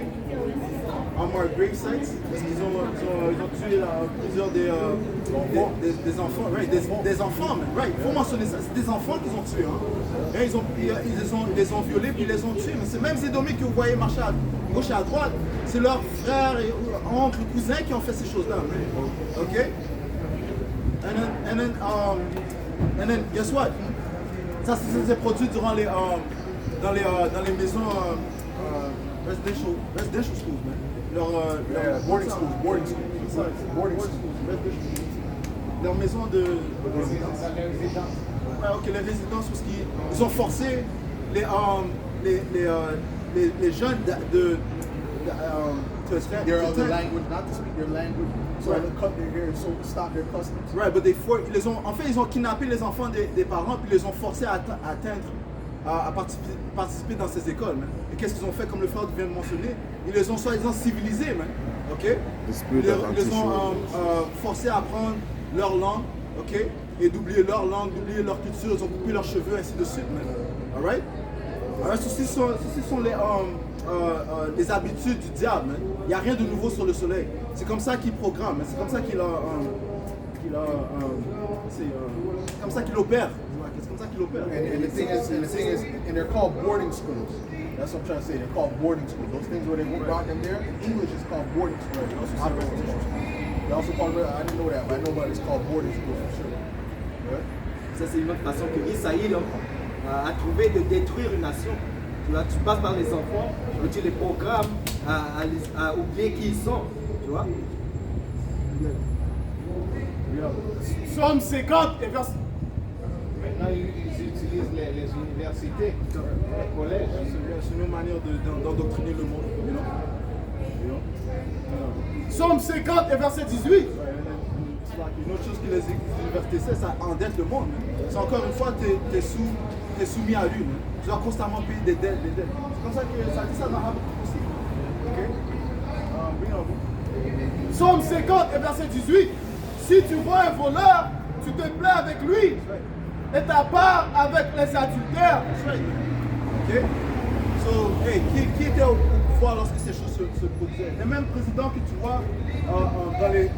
unmarked grave sites, parce qu'ils ont tué plusieurs des enfants, des enfants, il faut mentionner ça, c'est des enfants qu'ils ont tués, hein. Et ils les ont violés puis ils les ont tués, mais c'est même ces domites que vous voyez marcher à gauche et à droite, c'est leurs frères, et oncles, cousins qui ont fait ces choses-là, ok. And then, guess what? Ça s'est produit durant dans les maisons residential schools, man. Boarding schools. Leurs maisons de résidence. Ouais, ok, les résidences où ils ont forcé les jeunes to Their other language, not to speak their language, so they cut their hair, so stop their customs. Right, but ils ont kidnappé les enfants des parents puis les ont forcés à participer dans ces écoles, man. Et qu'est-ce qu'ils ont fait, comme le frère vient de mentionner? Ils les ont soi-disant civilisés, man. Ok? Ils les ont forcés à apprendre leur langue, ok? Et d'oublier leur langue, d'oublier leur culture, ils ont coupé leurs cheveux, ainsi de suite, man. Alright? Ceci sont les habitudes du diable, man. Il n'y a rien de nouveau sur le soleil. C'est comme ça qu'il programme, c'est comme ça qu'il opère. C'est comme ça qu'il opère. And the thing is, and they're called boarding schools. That's what I'm trying to say. They're called boarding schools. Those things where they brought them there, in English is called boarding schools. Not residential schools. They also call it, I didn't know that, but I know about it's called boarding schools for sure. Right? Ça, c'est une autre façon que Israël a trouvé de détruire une nation. Tu passes par les enfants et tu les programmes à oublier qui ils sont. Tu vois? Psaume 50 et verset. Maintenant, ils utilisent les universités, les collèges. C'est une manière d'endoctriner le monde. Psaume 50 et verset 18. Une autre chose que les universités, ça endette le monde. C'est encore une fois, tu es soumis à lui. Tu dois constamment payer des dettes. C'est comme ça que ça dit ça dans la Bible aussi. Ok? Psaume 50 et verset 18. Si tu vois un voleur, tu te plais avec lui. Et ta part avec les adultères. Ok? So, hey, qui était au pouvoir lorsque ces choses se produisaient? Les mêmes présidents que tu vois dans les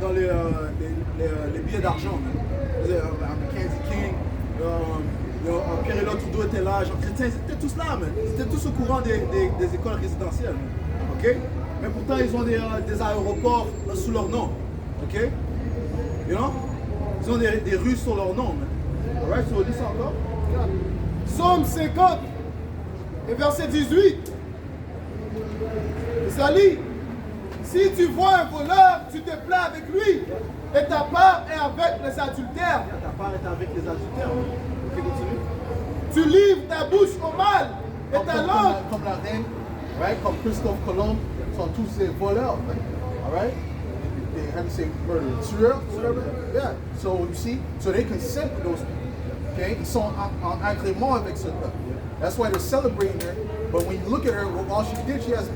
billets d'argent. Mackenzie King, Pierre Elliott Trudeau était là, Jean Chrétien, ils étaient tous là, man. Ils étaient tous au courant des écoles résidentielles. Man. Ok? Mais pourtant, ils ont des aéroports sous leur nom. Ok? You know? Ils ont des rues sur leur nom. Man. Alright, so lis ça encore? Psaume 50 et verset 18. Ça lit, si tu vois un voleur, tu te plais avec lui. Et ta part est avec les adultères. Ta part est avec les adultères. Ok, continue. Tu livres ta bouche au mal et ta langue. Comme la reine, right? Comme Christophe Colomb, sont tous ces voleurs, right? Alright? They have to say murder, tueur, whatever. Yeah. So you see, so they consent to those people. Okay? Ils sont en agrément avec ce peuple. That's why they're celebrating her. But when you look at her, all she did, she has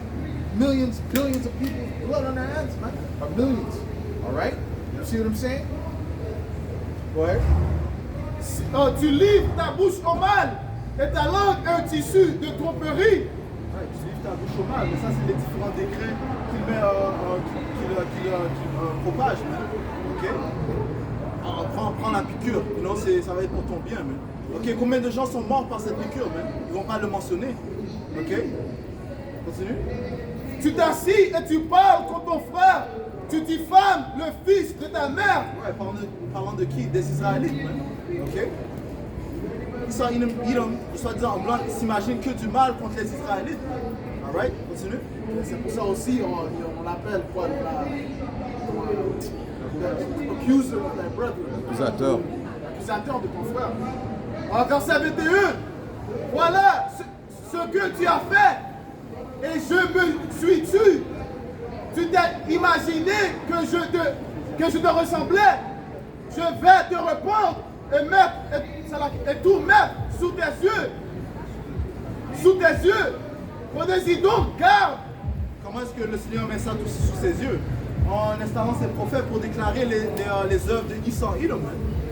millions, billions of people's blood on their hands, man. Or millions. Alright? You see what I'm saying? Go ahead. Tu livres ta bouche au mal et ta langue est un tissu de tromperie. Ouais, tu livres ta bouche au mal, mais ça, c'est les différents décrets qu'il propage. Ok? Alors, prends la piqûre, ça va être pour ton bien. Man. Ok, combien de gens sont morts par cette piqûre? Man? Ils ne vont pas le mentionner. Ok? Continue. Tu t'assis et tu parles contre ton frère. Tu diffames le fils de ta mère. Ouais, parlant de qui? Des Israélites. Man. Ok? Edom, soi-disant en blanc, s'imagine que du mal contre les Israélites. Alright? Continue. C'est pour ça aussi, on l'appelle quoi? Accuser of thy brethren. Accusateur Accusateur de ton frère. En verset 21, voilà ce que tu as fait et je me suis tu. Tu t'es imaginé que je te ressemblais. Je vais te reprendre et tout mettre sous tes yeux. Sous tes yeux. Prenez-y donc garde. Comment est-ce que le Seigneur met ça tout sous ses yeux? En instaurant ses prophètes pour déclarer les œuvres de Esau Edom.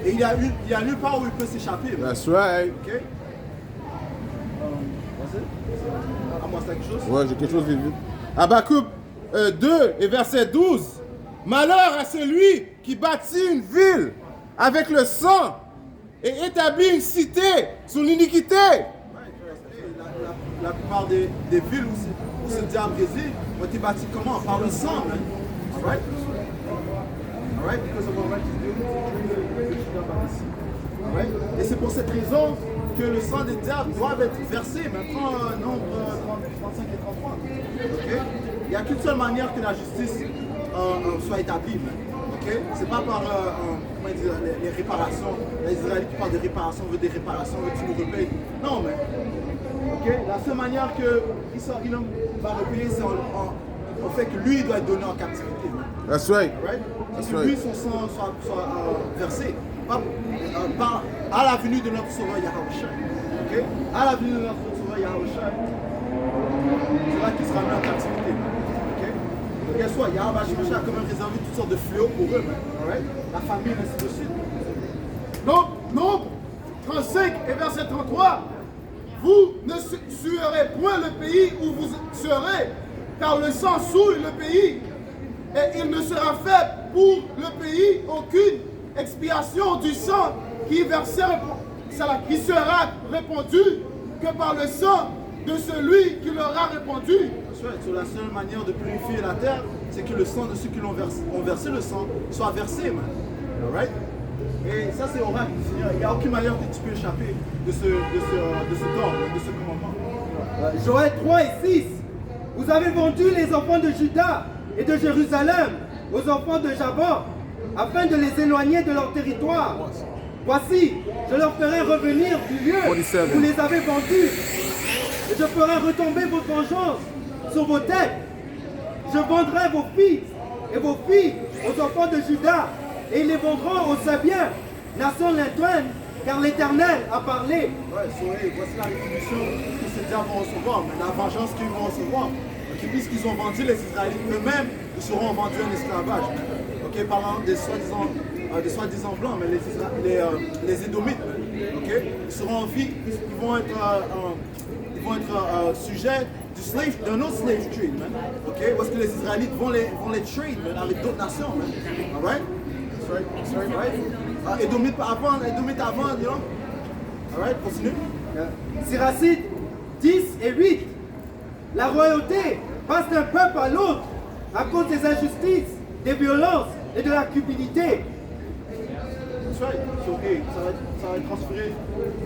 Et il y a nulle part où il peut s'échapper. That's right. Ok? Vas-y. À moi, c'est quelque chose? Ouais, j'ai quelque chose de vite. Habakkuk 2 et verset 12. Malheur à celui qui bâtit une ville avec le sang et établit une cité sous l'iniquité. La plupart des villes où ce diable réside ont été bâties comment? Par le sang, man. Alright? Alright? Because of what righteous do. Alright? Et c'est pour cette raison que le sang des diables doit être versé. Maintenant, nombre 35 et 33. Ok? Il n'y a qu'une seule manière que la justice soit établie. Okay? C'est pas par comment dire, les réparations. Les Israélites qui parlent de réparations, veulent des réparations, veulent que tu nous repayes. Non, mais okay? La seule manière que Esau Edom va repayer, c'est au fait que lui doit être donné en captivité. That's right. Right? That's Que right. lui, son sang soit versé. À la venue de notre sauveur Yahushua. Okay? À la venue de notre sauveur Yahushua, c'est là qu'il sera mis en captivité. Okay? Donc, bien sûr, Yahushua a quand même réservé toutes sortes de fléaux pour eux. Right? La famille, ainsi de suite. Donc, Nombre 35 et verset 33. Vous ne suerez point le pays où vous serez, car le sang souille le pays, et il ne sera fait pour le pays aucune expiation du sang qui sera répandu que par le sang de celui qui leur a répandu. Sur la seule manière de purifier la terre, c'est que le sang de ceux qui ont versé le sang soit versé, man. Alright? Et ça, c'est oracle du Seigneur. Il n'y a aucune manière que tu peux échapper de ce ordre, de ce commandement. Joël 3 et 6. Vous avez vendu les enfants de Juda et de Jérusalem aux enfants de Javan, afin de les éloigner de leur territoire. Voici, je leur ferai revenir du lieu où vous les avez vendus, et je ferai retomber votre vengeance sur vos têtes. Je vendrai vos fils et vos filles aux enfants de Juda, et ils les vendront aux Sabiens, nation lointaine, car l'Éternel a parlé. Ouais, voici la rétribution que ces diables vont recevoir, mais la vengeance qu'ils vont recevoir. Okay, puisqu'ils ont vendu les Israélites eux-mêmes, ils seront vendus en esclavage. Okay, parlant des soi-disant blancs, mais les Édomites, okay, ils vont être sujets d'un autre slave trade, man. Okay, parce que les Israélites vont les trade, man, avec d'autres nations, man. Alright? That's right. Édomite avant, you know? Alright, continue. Siracide 10 et 8. La royauté passe d'un peuple à l'autre à cause des injustices, des violences et de la cupidité. That's right. So, hey, ça va être transféré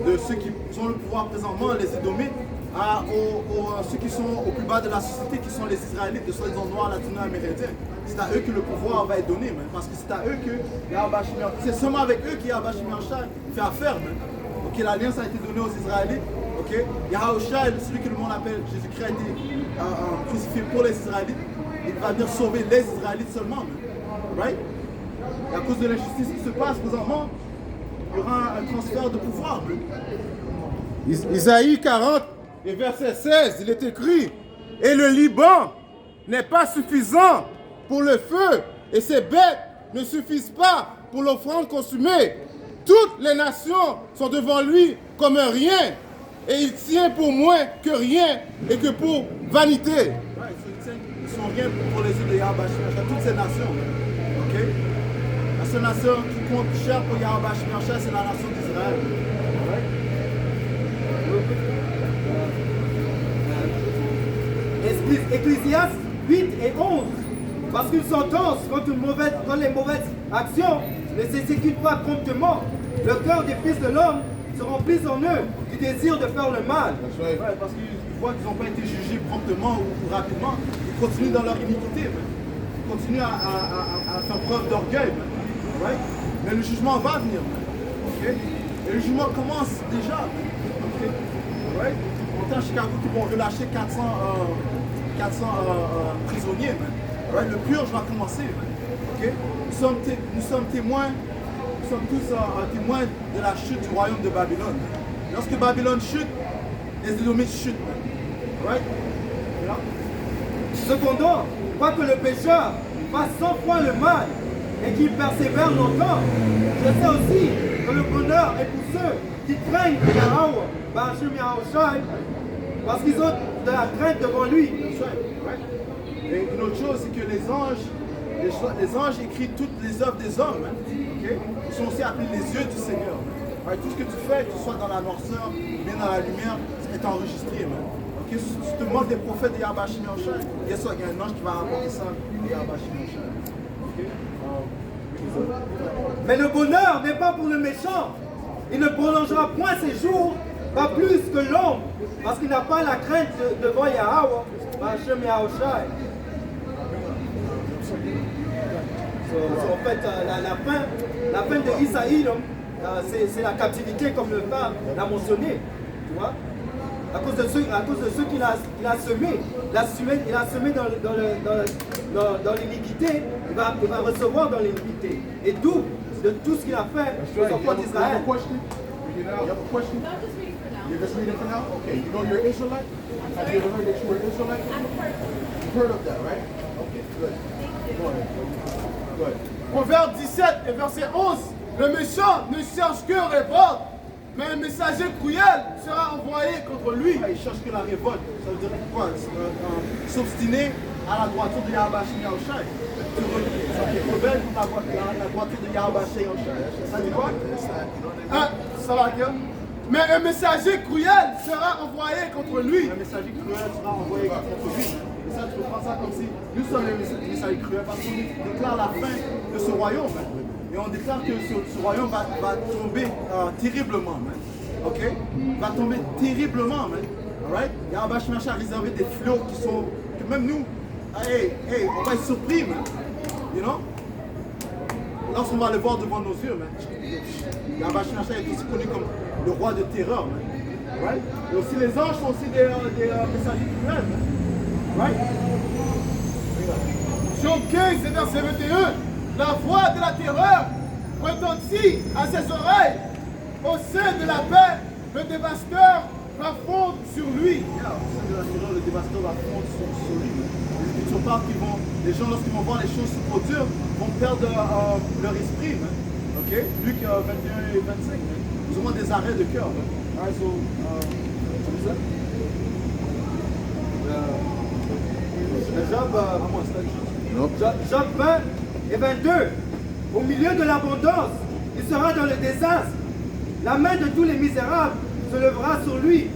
de ceux qui ont le pouvoir présentement, les Édomites, à ceux qui sont au plus bas de la société, qui sont les Israélites, de soi-disant noirs latino-américains. C'est à eux que le pouvoir va être donné, man, parce que c'est à eux que c'est seulement avec eux que Yahweh Shemiachai fait affaire. Man. Okay, l'alliance a été donnée aux Israélites. Okay? Yahushua, celui que le monde appelle Jésus-Christ, a été crucifié pour les Israélites. Il va venir sauver les Israélites seulement. Man. Right? Et à cause de l'injustice qui se passe présentement, il y aura un transfert de pouvoir. Man. Isaïe 40 et verset 16, il est écrit: et le Liban n'est pas suffisant pour le feu, et ses bêtes ne suffisent pas pour l'offrande consumée. Toutes les nations sont devant lui comme un rien, et il tient pour moins que rien et que pour vanité. Ouais, ils sont rien pour les yeux de Yahweh Shemiachai, toutes ces nations. Okay? La seule nation qui compte cher pour Yahweh Shemiachai, c'est la nation d'Israël. Ecclésiaste 8 et 11. Parce qu'une sentence quand les mauvaises actions ne s'exécutent pas promptement, le cœur des fils de l'homme se remplit en eux du désir de faire le mal. Ouais, parce qu'ils voient qu'ils n'ont pas été jugés promptement ou rapidement. Ils continuent dans leur iniquité. Ils continuent à faire preuve d'orgueil. Right? Mais le jugement va venir. Okay? Et le jugement commence déjà. Okay? Right? à Chicago qui vont relâcher 400 prisonniers. Man. Right? Le purge va commencer. Man. Okay? Nous sommes témoins, nous sommes tous témoins de la chute du royaume de Babylone. Lorsque Babylone chute, les Édomites chutent. Right? Yeah. Cependant, quoique le pécheur fasse 100 fois le mal et qu'il persévère longtemps, je sais aussi que le bonheur est pour ceux qui craignent Yahweh, Ba'ashem Yahushai, parce qu'ils ont de la crainte devant lui. Et une autre chose, c'est que les anges écrivent toutes les œuvres des hommes. Hein, okay? Ils sont aussi appelés les yeux du Seigneur. Right? Tout ce que tu fais, que tu sois dans la noirceur ou bien dans la lumière, est enregistré. Man. Okay? Si tu te moques des prophètes de Yahweh Shai, il y a un ange qui va rapporter ça de Yahweh Shai. Okay? Mais le bonheur n'est pas pour le méchant. Il ne prolongera point ses jours, pas plus que l'homme, parce qu'il n'a pas la crainte devant Yahweh, Ba'ashem Yahushai. En fait, la fin de Isaïe, c'est la captivité, comme le pape l'a mentionné, tu vois. À cause de ceux qu'il a semés, il a semé dans l'iniquité, il va recevoir dans l'iniquité. Et d'où de tout ce qu'il a fait aux enfants d'Israël. You have a question? You're just reading for now? Okay. You know you're an Israelite? Have you ever heard that you were an Israelite? You've heard of that, right? Okay, good. Go ahead. Go ahead. Proverbe 17 et verset 11. Le méchant ne cherche que révolte, mais un messager cruel sera envoyé contre lui. Il cherche que la révolte. Ça veut dire quoi? S'obstiner à la droiture de Yahweh Shai. Tu rebelles contre la droiture de Yahweh Shai. Ça dit quoi? Ça va bien. Mais un messager cruel sera envoyé contre lui. Un messager cruel sera envoyé contre lui. Et ça, tu peux prendre ça comme si nous sommes les messagers cruels parce qu'on déclare la fin de ce royaume. Et on déclare que ce royaume va tomber terriblement. Ok? Va tomber terriblement. Alright? Yahweh Shai a réservé des flots qui sont. Que même nous, on va être surpris. Man. You know? Lorsqu'on va le voir devant nos yeux. Yahweh Shai est aussi connu comme le roi de terreur. Right? Et aussi les anges sont aussi des messagers cruels. Right? Jean 15 et verset 21. La voix de la terreur retentit à ses oreilles. Au sein de la paix, le dévasteur va fondre sur lui. Au sein de la terreur, le dévasteur va fondre sur lui. Les Écritures parlent les gens, lorsqu'ils vont voir les choses se produire, vont perdre leur esprit. Ok? Luc 21 et 25. Ils auront des arrêts de cœur. Alright, so, Job 20 et 22. Au milieu de l'abondance, il sera dans le désastre. La main de tous les misérables se lèvera sur lui.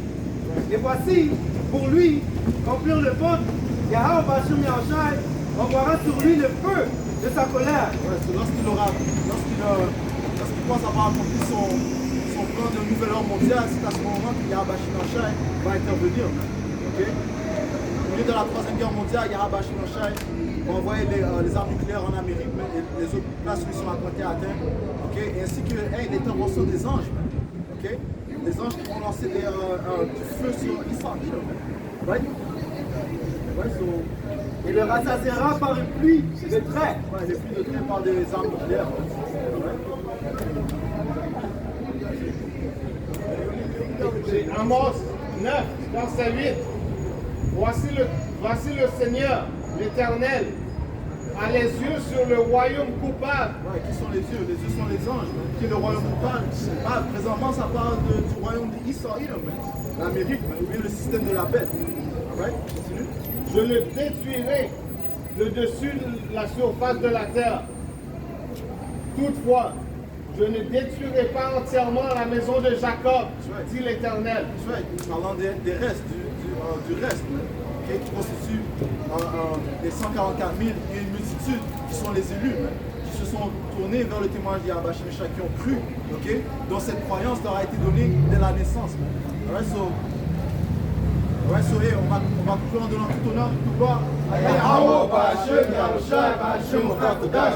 Et voici, pour lui, remplir le ventre, Yahweh Ba'ashem Yahushai envoiera sur lui le feu de sa colère. Lorsqu'il pense avoir accompli son plan de nouvel ordre mondial, c'est à ce moment que Yahweh Ba'ashem Yahushai va intervenir. Okay? Au milieu de la Troisième Guerre mondiale, Yahweh Ba'ashem Yahushai va envoyer les armes nucléaires en Amérique, mais les autres places lui sont à côté à terre. Okay? Et ainsi que l'intervention des anges. Okay? Les anges qui vont lancer du feu sur Israël. Right? Ouais, so, Et le rassasiera par une pluie de traits. les pluies de traits par des armes nucléaires. C'est Amos 9, verset 8. Voici le Seigneur, l'Éternel, a les yeux sur le royaume coupable. Ouais, qui sont les yeux? Les yeux sont les anges. Qui est le royaume coupable? Présentement, ça parle du royaume d'Israël, l'Amérique, ou bien le système de la bête. Right? Continue. Je le détruirai de dessus la surface de la terre. Toutefois, je ne détruirai pas entièrement la maison de Jacob, dit l'Éternel. Parlant des restes, du reste, okay, qui constitue les 144 000 et une multitude qui sont les élus, qui se sont tournés vers le témoignage d'Yahweh Shai, qui ont cru, okay, dont cette croyance leur a été donnée dès la naissance. Alright, so on va conclure en donnant tout honneur, tout gloire à Yahweh Ba'ashem Yahushai Ba'ashem Kodash.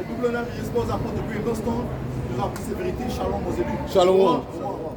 Double honneur et respect aux apôtres de Greenstone. Nous avons pris ces vérités. Shalom aux élus. Shalom. Shalom.